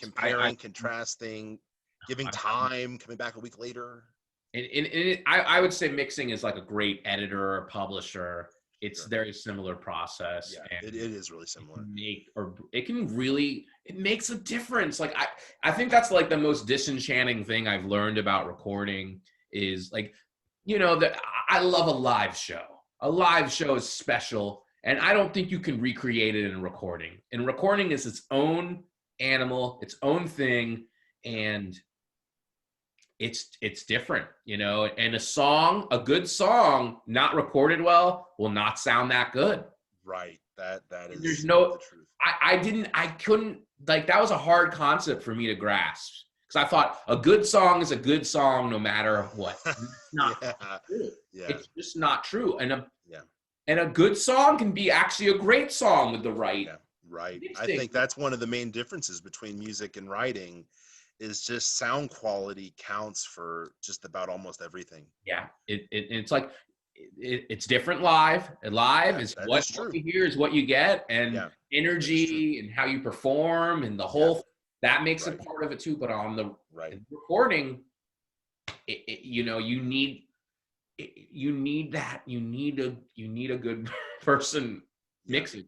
Comparing, contrasting, giving time, coming back a week later. I would say mixing is like a great editor or publisher. It's very similar process. Yeah, it is really similar. It makes a difference. Like I think that's like the most disenchanting thing I've learned about recording is like, that I love a live show. A live show is special, and I don't think you can recreate it in recording. And recording is its own animal, its own thing, and it's different, and a good song not recorded well will not sound that good. Right. That is there's the truth. I couldn't, like, that was a hard concept for me to grasp, because I thought a good song is a good song no matter what. It's not true. Yeah. It's just not true. And a good song can be actually a great song with the right. Yeah. Right. I think that's one of the main differences between music and writing is just sound quality counts for just about almost everything. Yeah. It's like, it's different live. Live is what you hear is what you get, and energy and how you perform and the whole, that makes it part of it too. But on the recording, you need a good person mixing.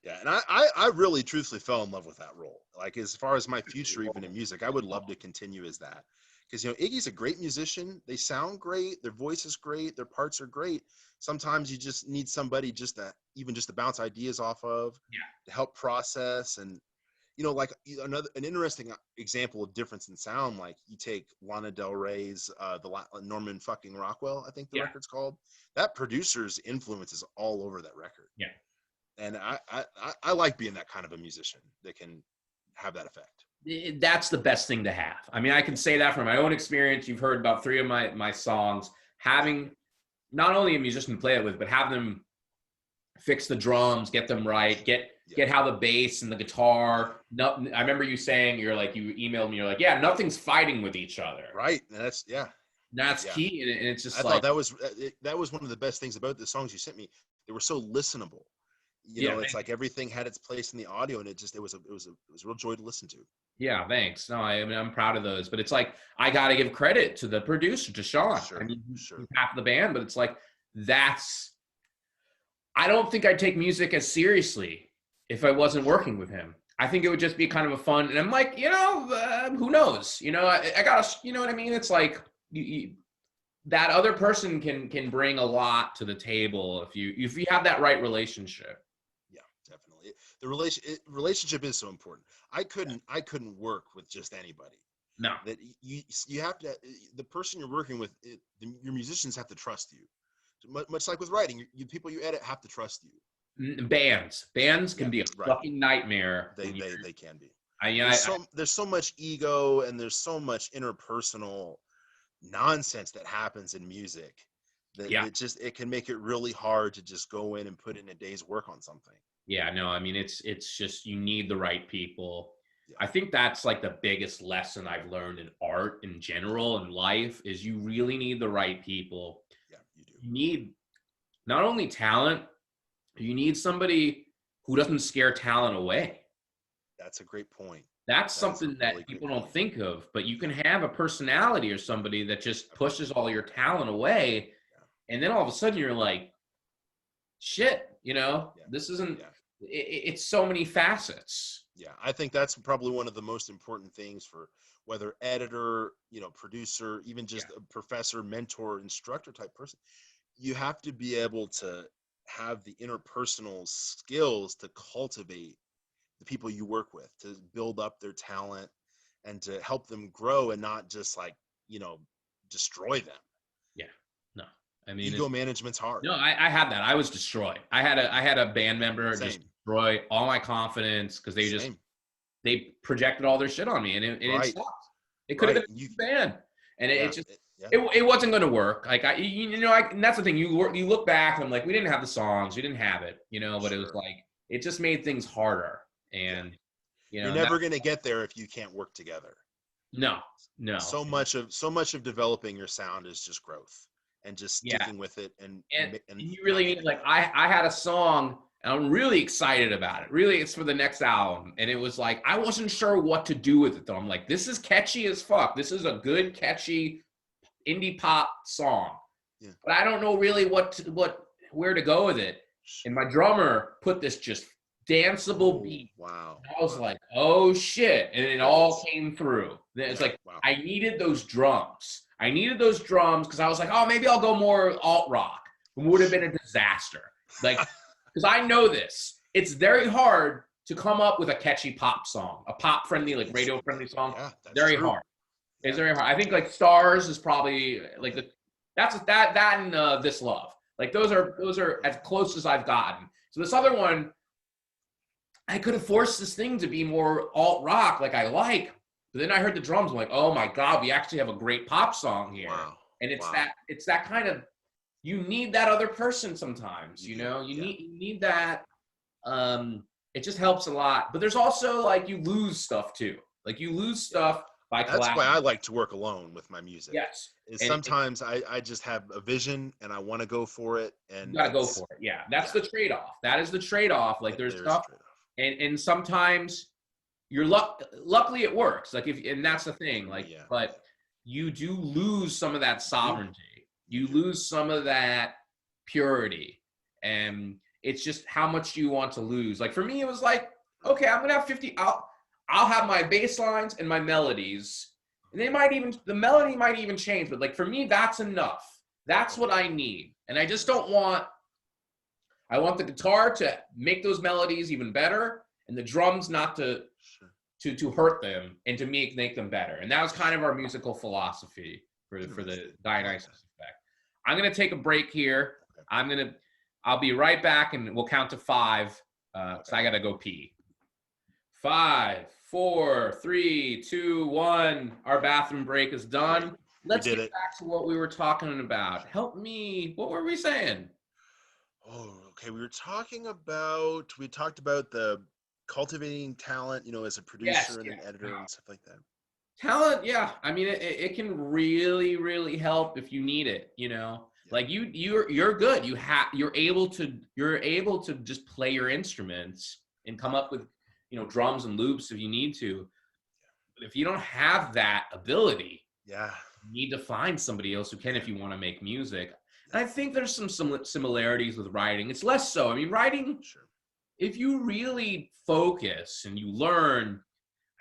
Yeah, and I really truthfully fell in love with that role. Like, as far as my future, even in music, I would love to continue as that. Because, Iggy's a great musician. They sound great. Their voice is great. Their parts are great. Sometimes you just need somebody just to bounce ideas off of, to help process. And, like an interesting example of difference in sound, like you take Lana Del Rey's the Norman fucking Rockwell, I think the record's called. That producer's influence is all over that record. Yeah. And I like being that kind of a musician that can have that effect. That's the best thing to have. I mean, I can say that from my own experience. You've heard about 3 of my songs. Having not only a musician to play it with, but have them fix the drums, get them right, get how the bass and the guitar. No, I remember you saying, you emailed me, you're like, yeah, nothing's fighting with each other. Right. That's key. And it's just, I thought that was one of the best things about the songs you sent me. They were so listenable. It's like everything had its place in the audio, and it was a real joy to listen to. Yeah, thanks. No, I'm proud of those, but it's like, I got to give credit to the producer, to Sean. Sure, I mean, he's half the band, but it's like, I don't think I'd take music as seriously if I wasn't working with him. I think it would just be kind of a fun, and I'm like, who knows? I got to, you know what I mean? It's like, that other person can bring a lot to the table if you have that right relationship. Definitely. The relationship is so important. I couldn't work with just anybody. No. That you have to, the person you're working with, your musicians have to trust you. Much like with writing, people you edit have to trust you. Bands can be a fucking nightmare. They can be. There's so much ego, and there's so much interpersonal nonsense that happens in music that it can make it really hard to just go in and put in a day's work on something. Yeah, no, I mean, it's just, you need the right people. Yeah. I think that's like the biggest lesson I've learned in art in general, in life, is you really need the right people. Yeah, you do. You need not only talent, you need somebody who doesn't scare talent away. That's a great point. That's something that people don't think of, but you can have a personality or somebody that just pushes all your talent away. Yeah. And then all of a sudden you're like, shit, this isn't, it's so many facets. Yeah. I think that's probably one of the most important things for whether editor, producer, even just a professor, mentor, instructor type person. You have to be able to have the interpersonal skills to cultivate the people you work with, to build up their talent and to help them grow, and not just destroy them. Yeah. No. I mean, ego management's hard. No, I had that. I was destroyed. I had a band member just destroy all my confidence because they projected all their shit on me, and it sucked. It could have been a band, and it wasn't going to work. Like and that's the thing. You look back and I'm like, we didn't have the songs, we didn't have it, but it was like, it just made things harder. And you're never going to get there if you can't work together. No, no. So much of developing your sound is just growth and just Yeah. sticking with it and You not really need, giving like, up. I had a song and I'm really excited about it. Really, it's for the next album. And it was like, I wasn't sure what to do with it though. I'm like, this is catchy as fuck. This is a good, catchy indie pop song. Yeah. But I don't know really where to go with it. And my drummer put this just danceable beat. Wow. I was like, oh shit. And it all came through. It's like, wow. I needed those drums. I needed those drums because I was like, oh, maybe I'll go more alt rock. It would have been a disaster. Like, because I know this. It's very hard to come up with a catchy pop song, a pop friendly, like radio friendly song. Yeah, that's very true. hard. It's very hard. I think like Stars is probably like that and This Love. Like those are as close as I've gotten. So this other one, I could have forced this thing to be more alt rock, like I like. But then I heard the drums. I'm like, oh my god, we actually have a great pop song here. Wow. And it's that kind of, you need that other person sometimes. You know, you need that. It just helps a lot. But there's also like you lose stuff too. Like you lose stuff by collaborating. That's why I like to work alone with my music. Yes. Sometimes I just have a vision and I want to go for it. And you gotta go for it. Yeah. That's the trade-off. That is the trade-off. Like there's stuff. And sometimes you're luckily it works. Like and that's the thing. Like, but you do lose some of that sovereignty. You lose some of that purity. And it's just how much do you want to lose? Like for me, it was like, okay, I'm gonna have 50. I'll have my bass lines and my melodies. And the melody might even change, but like for me, that's enough. That's what I need. And I just don't want, I want the guitar to make those melodies even better and the drums not to hurt them and to make them better. And that was kind of our musical philosophy for the Dionysus Effect. I'm going to take a break here. I'll be right back and we'll count to 5 because I got to go pee. 5, 4, 3, 2, 1. Our bathroom break is done. Let's get back to what we were talking about. Help me. What were we saying? Oh, okay. We talked about the cultivating talent, as a producer and an editor and stuff like that. Talent, yeah. I mean, it can really, really help if you need it. Like you're good. You're able to just play your instruments and come up with drums and loops if you need to. But if you don't have that ability, you need to find somebody else who can if you want to make music. And I think there's some similarities with writing. It's less so. I mean, writing, if you really focus and you learn,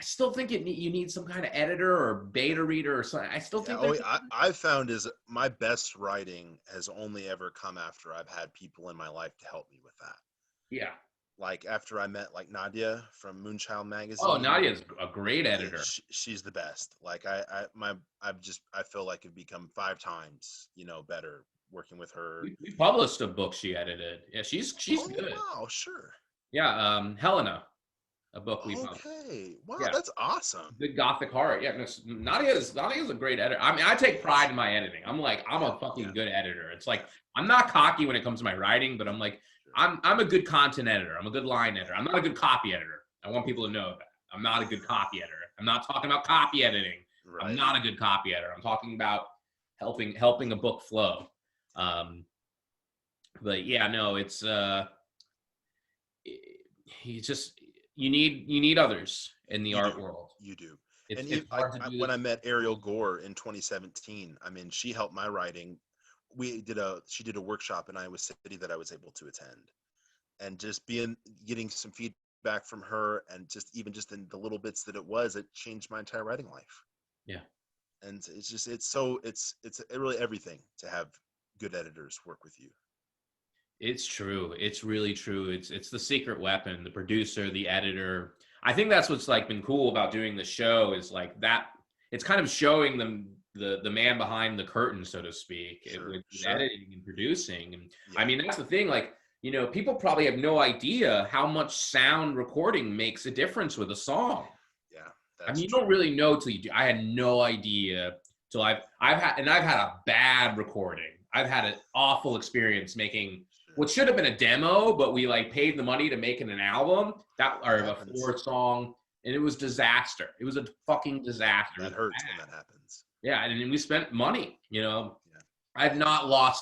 I still think you need some kind of editor or beta reader or something. I still think I've found is my best writing has only ever come after I've had people in my life to help me with that. Yeah. Like after I met like Nadia from Moonchild magazine. Oh, Nadia's a great editor. She's the best. Like I feel like I've become 5 times, better working with her. We published a book she edited. Yeah, she's good. Wow, sure. Yeah, Helena, a book we published. Okay. Wow, that's awesome. Good Gothic horror. Yeah, Nadia's a great editor. I mean, I take pride in my editing. I'm a fucking good editor. It's like I'm not cocky when it comes to my writing, but I'm like I'm a good content editor. I'm a good line editor. I'm not a good copy editor. I want people to know that. I'm not a good copy editor. I'm not talking about copy editing. Right. I'm not a good copy editor. I'm talking about helping a book flow. But yeah, no, it's you need others in the art world. You do. When I met Ariel Gore in 2017, I mean, she helped my writing. She did a workshop in Iowa City that I was able to attend, and just getting some feedback from her, and just in the little bits that it changed my entire writing life. Yeah. And it's really everything to have good editors work with you. It's true. It's really true. It's the secret weapon, the producer, the editor. I think that's what's like been cool about doing the show is like that. It's kind of showing them the man behind the curtain, so to speak, with editing and producing. And I mean, that's the thing. Like, people probably have no idea how much sound recording makes a difference with a song. Yeah. I mean, you don't really know till you do. I had no idea till I've had a bad recording. I've had an awful experience making what should have been a demo, but we like paid the money to make it an album or a 4-song and it was disaster. It was a fucking disaster. That hurts when that happens. Yeah, and we spent money, you know. Yeah.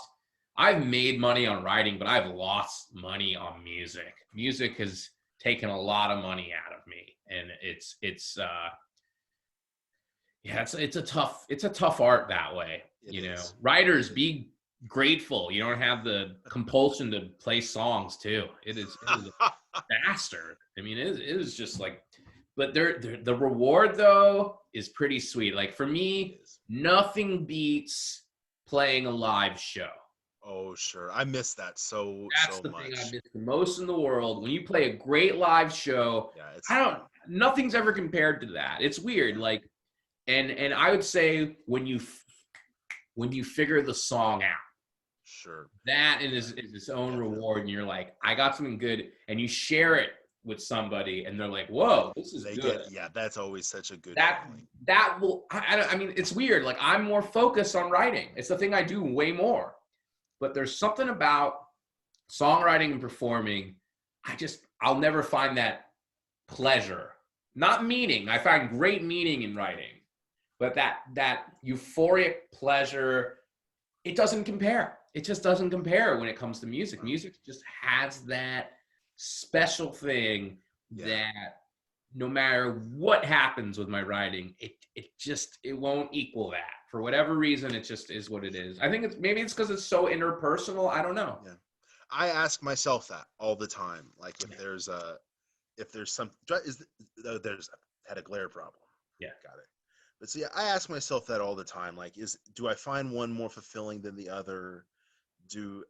I've made money on writing, but I've lost money on music. Music has taken a lot of money out of me, and it's a tough art that way. It is. Writers, be grateful you don't have the compulsion to play songs too. It is a bastard. I mean, it is just like, but the reward though is pretty sweet. Like for me, nothing beats playing a live show. Oh, sure. I miss that That's so the much. thing I miss the most in the world. When you play a great live show, nothing's ever compared to that. It's weird. Like, and I would say when you figure the song out, sure, that is its own reward, and you're like, I got something good, and you share it with somebody, and they're like, whoa, this is good. That's always such a good feeling. That will, I mean, it's weird. Like, I'm more focused on writing. It's the thing I do way more. But there's something about songwriting and performing. I'll never find that pleasure. Not meaning. I find great meaning in writing. But that euphoric pleasure, it doesn't compare. It just doesn't compare when it comes to music. Music just has that special thing that no matter what happens with my writing, it won't equal that. For whatever reason, it just is what it is. I think it's because it's so interpersonal. I don't know. Yeah. I ask myself that all the time. Like if there's had a glare problem. Yeah. Got it. But see, I ask myself that all the time. Like, do I find one more fulfilling than the other? And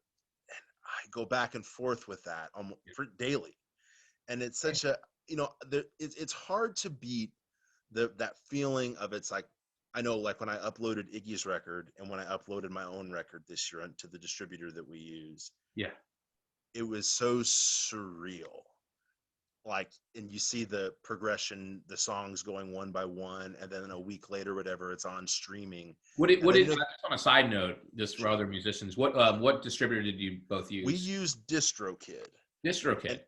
I go back and forth with that daily. And it's such a, it's hard to beat that feeling of, it's like, I know, like when I uploaded Iggy's record and when I uploaded my own record this year to the distributor that we use. Yeah. It was so surreal. Like, and you see the progression, the songs going one by one, and then a week later, whatever, it's on streaming. Just on a side note, just for other musicians, what distributor did you both use? We used DistroKid. DistroKid.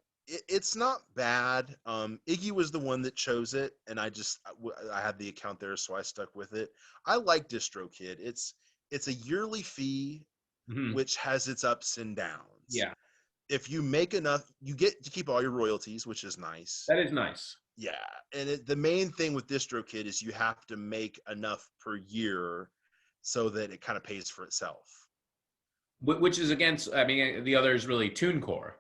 It's not bad. Iggy was the one that chose it, and I had the account there, so I stuck with it. I like DistroKid. It's a yearly fee, which has its ups and downs. Yeah. If you make enough, you get to keep all your royalties, which is nice. That is nice. Yeah, and the main thing with DistroKid is you have to make enough per year so that it kind of pays for itself. Which is against, I mean, the other is really TuneCore.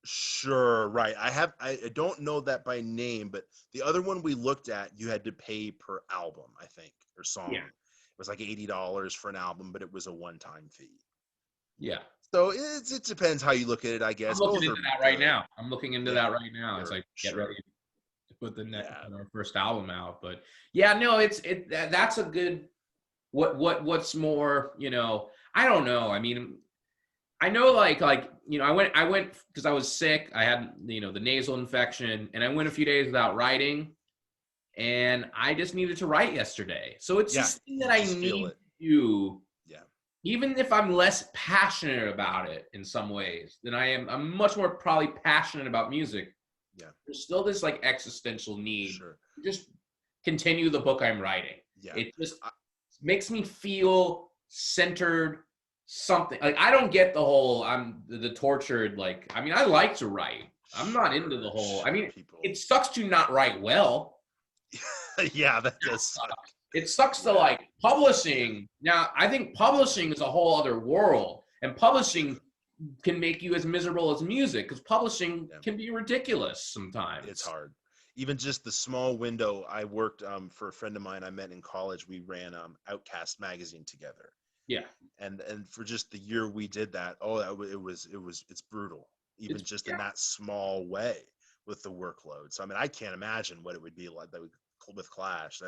Sure, right. I don't know that by name, but the other one we looked at, you had to pay per album, I think, or song. Yeah. It was like $80 for an album, but it was a one-time fee. Yeah. So it depends how you look at it, I guess. I'm looking into that right now. As I get ready to put our first album out. But yeah, no, that's a good. What's more, I don't know. I mean, I know like I went because I was sick. I had the nasal infection, and I went a few days without writing, and I just needed to write yesterday. So it's just something that I need to do. Even if I'm less passionate about it in some ways than I am, I'm much more probably passionate about music. Yeah. There's still this like existential need to just continue the book I'm writing. Yeah. It just makes me feel centered, something. Like I don't get the whole I'm the tortured, like, I mean, I like to write. I'm not into the whole, I mean, it sucks to not write well. Yeah, that does suck. It sucks to like publishing. Now, I think publishing is a whole other world, and publishing can make you as miserable as music because publishing can be ridiculous sometimes. It's hard. Even just the small window. I worked for a friend of mine I met in college. We ran Outcast magazine together. Yeah. And for just the year we did that, it's brutal. Even in that small way with the workload. So I mean, I can't imagine what it would be like with Clash.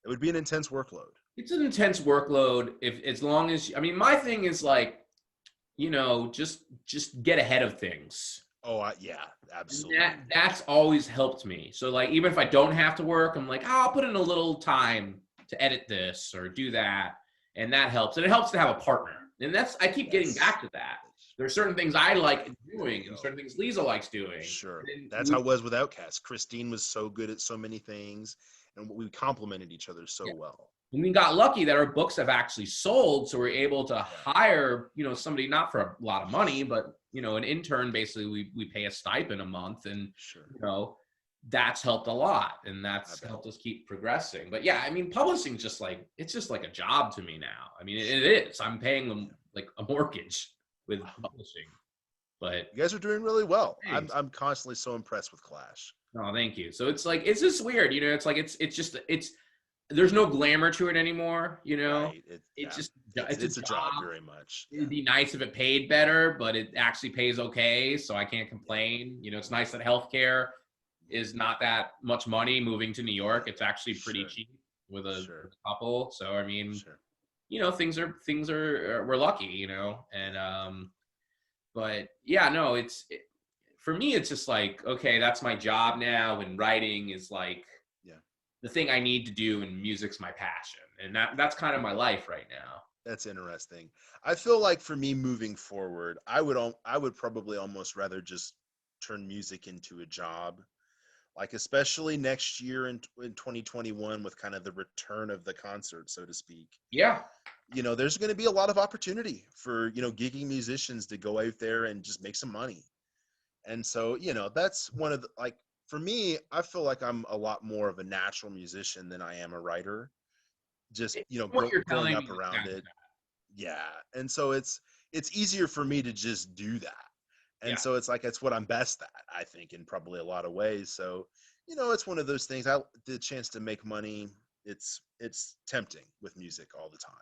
It would be an intense workload. It's an intense workload as long as, I mean, my thing is like, just get ahead of things. Oh, yeah, absolutely. That's always helped me. So like, even if I don't have to work, I'm like, I'll put in a little time to edit this or do that. And that helps. And it helps to have a partner. And I keep getting back to that. there's certain things I like doing and certain things Lisa likes doing. Sure. That's how it was with Outkast. Christine was so good at so many things, and we complemented each other so well. And we got lucky that our books have actually sold, so we're able to hire, somebody not for a lot of money, but an intern. Basically, we pay a stipend a month, and that's helped a lot, and that's helped us keep progressing. But yeah, I mean, publishing it's just like a job to me now. I mean, it is. I'm paying them like a mortgage with publishing. But you guys are doing really well. I'm constantly so impressed with Clash. Oh, thank you. So it's like, it's just weird, it's like it's there's no glamour to it anymore, Right. It's a job very much. It'd be nice if it paid better, but it actually pays okay, so I can't complain. It's nice that healthcare is not that much money moving to New York. It's actually pretty cheap with a couple. So I mean, things are we're lucky, and but yeah, no, for me, it's just like, okay, that's my job now, and writing is like the thing I need to do, and music's my passion, and that's kind of my life right now. That's interesting. I feel like for me moving forward, I would probably almost rather just turn music into a job, like especially next year in 2021 with kind of the return of the concert, so to speak. Yeah. There's going to be a lot of opportunity for, gigging musicians to go out there and just make some money. And so, that's one of the, like, for me, I feel like I'm a lot more of a natural musician than I am a writer. Just, growing up around it. Yeah. And so it's easier for me to just do that. And so it's like, it's what I'm best at, I think, in probably a lot of ways. So, it's one of those things. The chance to make money, it's tempting with music all the time.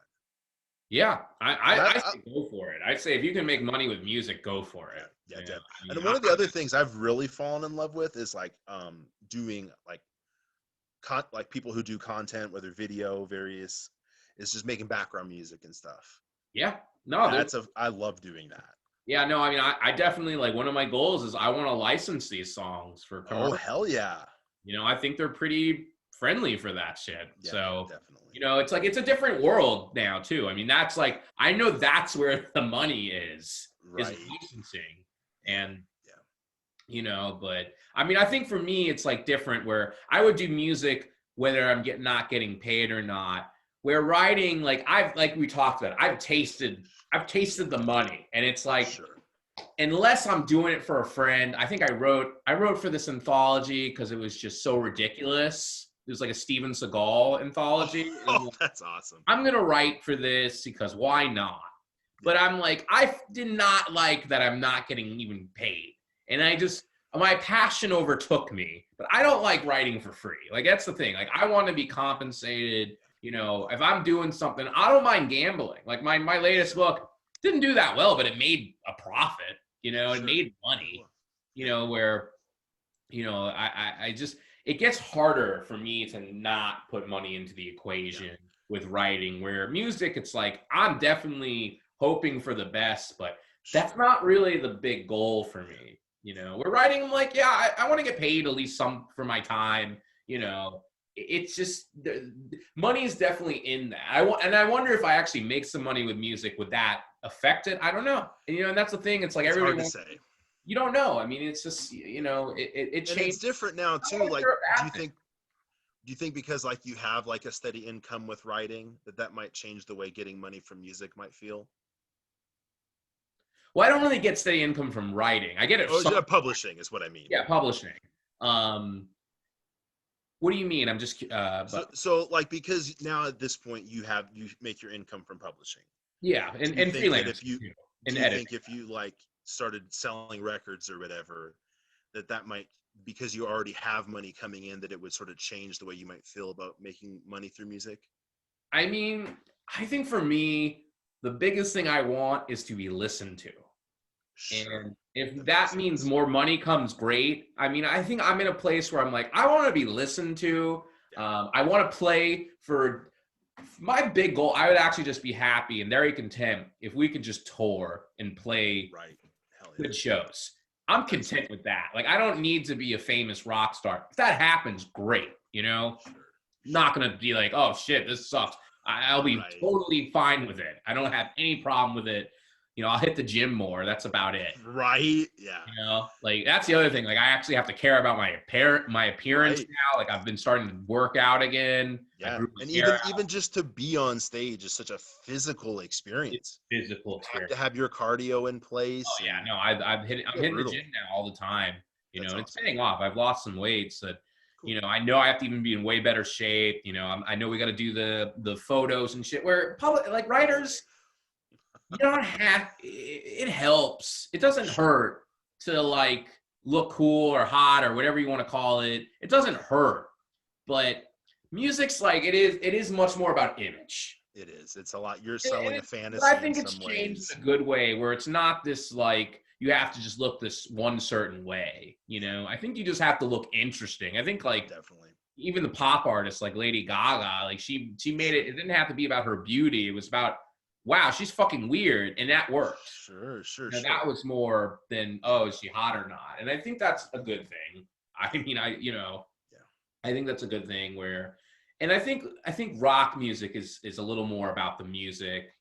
Yeah, I say go for it. I'd say if you can make money with music, go for it. Yeah, definitely. And one of the other things I've really fallen in love with is like doing like people who do content, whether video, various, is just making background music and stuff. Yeah, no, I love doing that. Yeah, no, I mean, I definitely, like, one of my goals is I want to license these songs for commercial. Oh, hell yeah. I think they're pretty friendly for that shit. Yeah, so definitely. It's like, it's a different world now too. I mean, that's like, I know that's where the money is licensing. And but I mean, I think for me, it's like different, where I would do music whether I'm not getting paid or not. Where writing, like we talked about, I've tasted the money, and it's like, unless I'm doing it for a friend. I think I wrote for this anthology because it was just so ridiculous. It was like a Steven Seagal anthology. Oh, that's awesome. I'm gonna write for this because why not? But I'm like, I did not like that I'm not getting even paid, and my passion overtook me. But I don't like writing for free. Like, that's the thing. Like, I want to be compensated. If I'm doing something, I don't mind gambling. Like my latest book didn't do that well, but it made a profit, it made money, where, I just, it gets harder for me to not put money into the equation with writing, where music, it's like, I'm definitely hoping for the best, but that's not really the big goal for me. We're writing, I'm like, yeah, I want to get paid at least some for my time, It's just, money is definitely in that. I wonder if I actually make some money with music, would that affect it? I don't know. And that's the thing. It's like, everyone, hard to say. You don't know. I mean, it's just, it changed. It's different now too. Like, do you think because like you have like a steady income with writing, that might change the way getting money from music might feel? Well, I don't really get steady income from writing. I get it. Publishing is what I mean. Yeah, publishing. What do you mean? I'm just so like, because now at this point you make your income from publishing. Yeah, and freelance. Do you think if you like started selling records or whatever, that might, because you already have money coming in, that it would sort of change the way you might feel about making money through music? I mean, I think for me, the biggest thing I want is to be listened to. Sure. And if that means more money comes, great. I mean, I think I'm in a place where I'm like, I want to be listened to. I want to play for my big goal. I would actually just be happy and very content if we could just tour and play good shows. I'm content with that. Like, I don't need to be a famous rock star. If that happens, great. Sure. Not going to be like, oh shit, this sucks. I'll be totally fine with it. I don't have any problem with it. I'll hit the gym more. That's about it. Right. Yeah. Like that's the other thing. Like I actually have to care about my appearance Right. now. Like I've been starting to work out again. I Yeah. grew And my hair even just to be on stage is such a physical experience. physical You have experience. to have your cardio in place. Oh yeah, no, I'm hitting the brutal. gym now all the time. That's And it's awesome. paying off. I've lost some weight, so Cool. I know I have to even be in way better shape. I know we got to do the photos and shit. Where public like writers, you don't have. It helps. It doesn't hurt to like look cool or hot or whatever you want to call it. It doesn't hurt, but music's like it is. It is much more about image. It is. It's a lot. You're selling a fantasy But I think in it's some changed ways. in a good way where it's not this like you have to just look this one certain way. I think you just have to look interesting. I think like Definitely. even the pop artists like Lady Gaga, like she made it. It didn't have to be about her beauty. It was about wow, she's fucking weird, and that worked. Sure. That was more than oh, is she hot or not? And I think that's a good thing. I mean, I think that's a good thing where. And I think rock music is a little more about the music,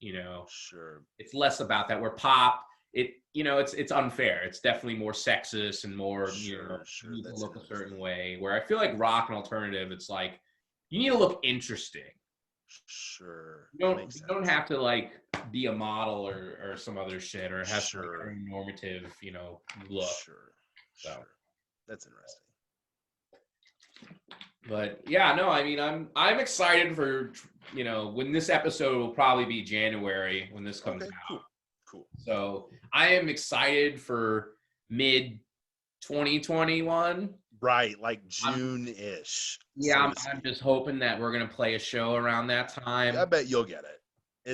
Sure. It's less about that. Where pop, it's unfair. It's definitely more sexist and more, Sure. you need to look a certain way. Where I feel like rock and alternative, it's like you need to look interesting. Sure. You don't have to like be a model or some other shit or have some Sure. normative, look. Sure. That's interesting. But yeah, no, I mean, I'm excited for, when this episode will probably be January when this comes out. Cool. So I am excited for mid 2021. Right, like June-ish. Yeah, I'm just hoping that we're gonna play a show around that time. I bet you'll get it.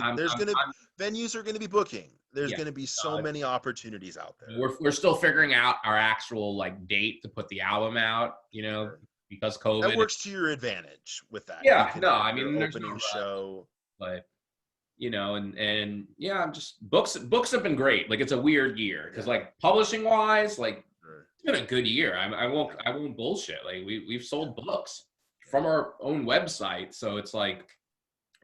Venues are gonna be booking. There's gonna be so many opportunities out there. We're still figuring out our actual like date to put the album out. Sure. Because COVID. That works to your advantage with that. Yeah, no, I mean, there's opening no show. But and yeah, I'm just books have been great. Like it's a weird year because like publishing wise, like it's been a good year. I won't bullshit. Like we've sold books from our own website, so it's like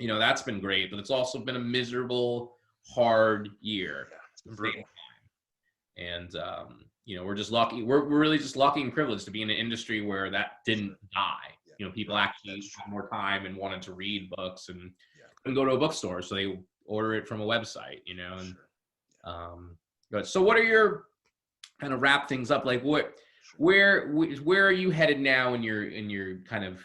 that's been great. But it's also been a miserable, hard year. Yeah, it's been brutal. And we're just lucky. We're really just lucky and privileged to be in an industry where that didn't die. People actually had more time and wanted to read books and go to a bookstore, so they order it from a website. Good. So, what are your kind of wrap things up? Like, where are you headed now in your kind of?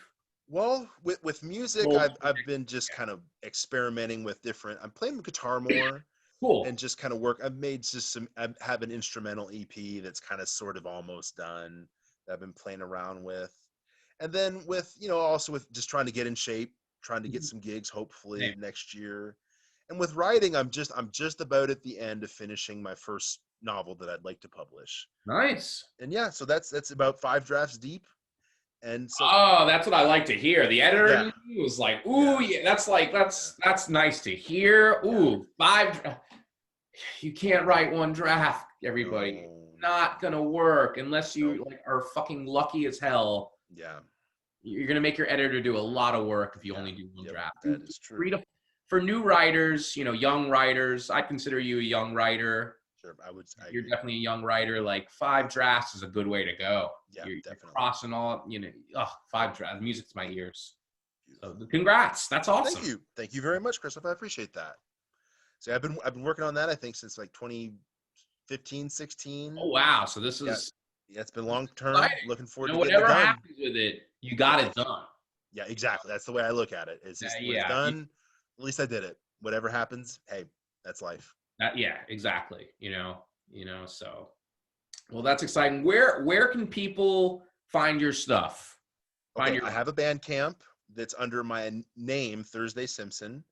Well, with music, I've been just kind of experimenting with different. I'm playing the guitar more. Cool. And just kind of work. I have an instrumental EP that's kind of sort of almost done that I've been playing around with. And then with, also with just trying to get in shape, trying to get some gigs, hopefully next year. And with writing, I'm just about at the end of finishing my first novel that I'd like to publish. Nice. And yeah, so that's about 5 drafts deep. And so that's what I like to hear. The editor was like, ooh, that's nice to hear. Ooh, 5 you can't write one draft, everybody. No. Not gonna work unless you are fucking lucky as hell. Yeah. You're gonna make your editor do a lot of work if you only do one draft. That is true. For new writers, young writers, I consider you a young writer. Sure, You're definitely a young writer. Like 5 drafts is a good way to go. Yeah, you're definitely. Crossing all, 5 drafts. Music's my ears. So congrats. That's awesome. Thank you very much, Christoph. I appreciate that. So I've been working on that, I think, since like 2015, 16. Oh wow! So this is it's been long term. Looking forward to whatever happens with it, you got it done. Yeah, exactly. That's the way I look at it. It's just it's done. At least I did it. Whatever happens, hey, that's life. Exactly. So well, that's exciting. Where can people find your stuff? I have a Bandcamp that's under my name, Thursday Simpson.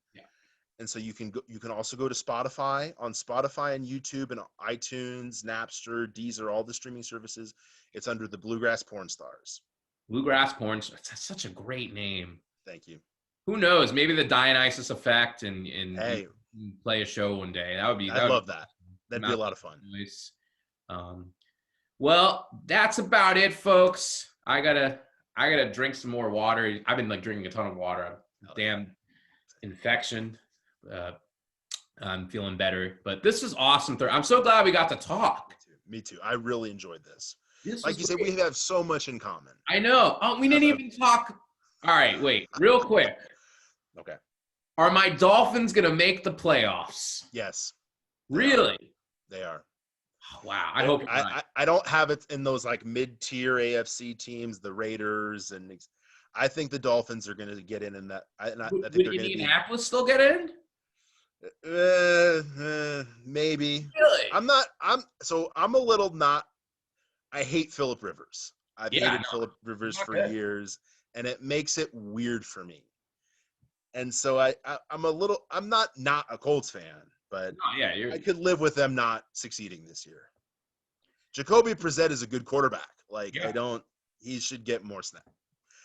And so you can also go to Spotify. On Spotify and YouTube and iTunes, Napster, Deezer, all the streaming services. It's under the Bluegrass Pornstars. Bluegrass Pornstars. That's such a great name. Thank you. Who knows? Maybe the Dionysus effect and hey, play a show one day. That would be. I'd love that. That'd be a lot of fun. Nice. Well, that's about it, folks. I gotta drink some more water. I've been like drinking a ton of water. Damn infection. I'm feeling better. But this is awesome. I'm so glad we got to talk. Me too. I really enjoyed this. This like you said, we have so much in common. I know. Oh, we didn't even talk. All right, wait, real quick. Okay. Are my Dolphins going to make the playoffs? Yes. Really? They are. Oh, wow. I hope I don't have it in those like mid-tier AFC teams, the Raiders, and I think the Dolphins are going to get in that. I think would they're going to be. Indianapolis still get in? Maybe. Really? I'm a little not. I hate Phillip Rivers. I've hated Phillip Rivers for years, and it makes it weird for me. And so I'm not a Colts fan, but I could live with them not succeeding this year. Jacoby Brissett is a good quarterback. He should get more snaps.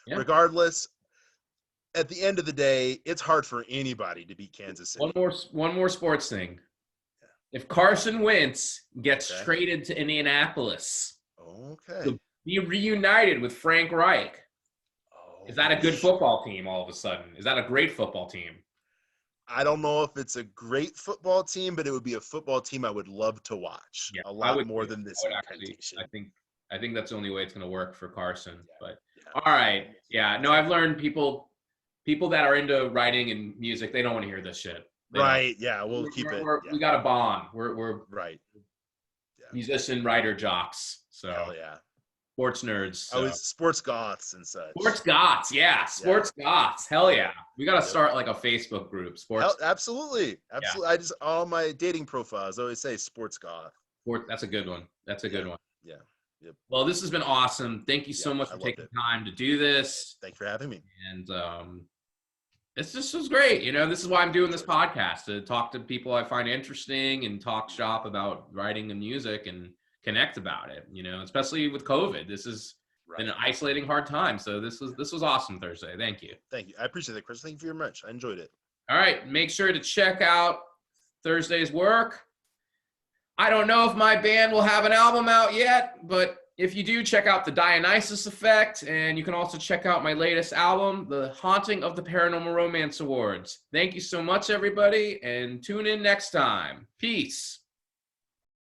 Yeah. Regardless, at the end of the day, it's hard for anybody to beat Kansas City. One more sports thing. Yeah. If Carson Wentz gets traded to Indianapolis, to be reunited with Frank Reich, is that a good football team all of a sudden? Is that a great football team? I don't know if it's a great football team, but it would be a football team I would love to watch a lot more than this incarnation. I think that's the only way it's going to work for Carson. All right. Yeah. No, I've learned people that are into writing and music, they don't want to hear this shit. Yeah. We'll keep it. We got a bond. We're right. Musician, writer, jocks. So hell yeah. Sports nerds. So. Sports goths and such. Sports goths, yeah. Sports goths. Hell yeah. We got to start like a Facebook group. Absolutely. Yeah. All my dating profiles always say sports goth. That's a good one. That's a good one. Yeah. Yep. Well, this has been awesome. Thank you so much for taking time to do this. Thanks for having me. And this was great. This is why I'm doing this podcast, to talk to people I find interesting and talk shop about writing and music and connect about it, especially with COVID. This has been an isolating, hard time. So this was awesome, Thursday. Thank you. Thank you. I appreciate it, Chris. Thank you very much. I enjoyed it. All right. Make sure to check out Thursday's work. I don't know if my band will have an album out yet, but if you do, check out The Dionysus Effect. And you can also check out my latest album, The Haunting of the Paranormal Romance Awards. Thank you so much, everybody. And tune in next time. Peace.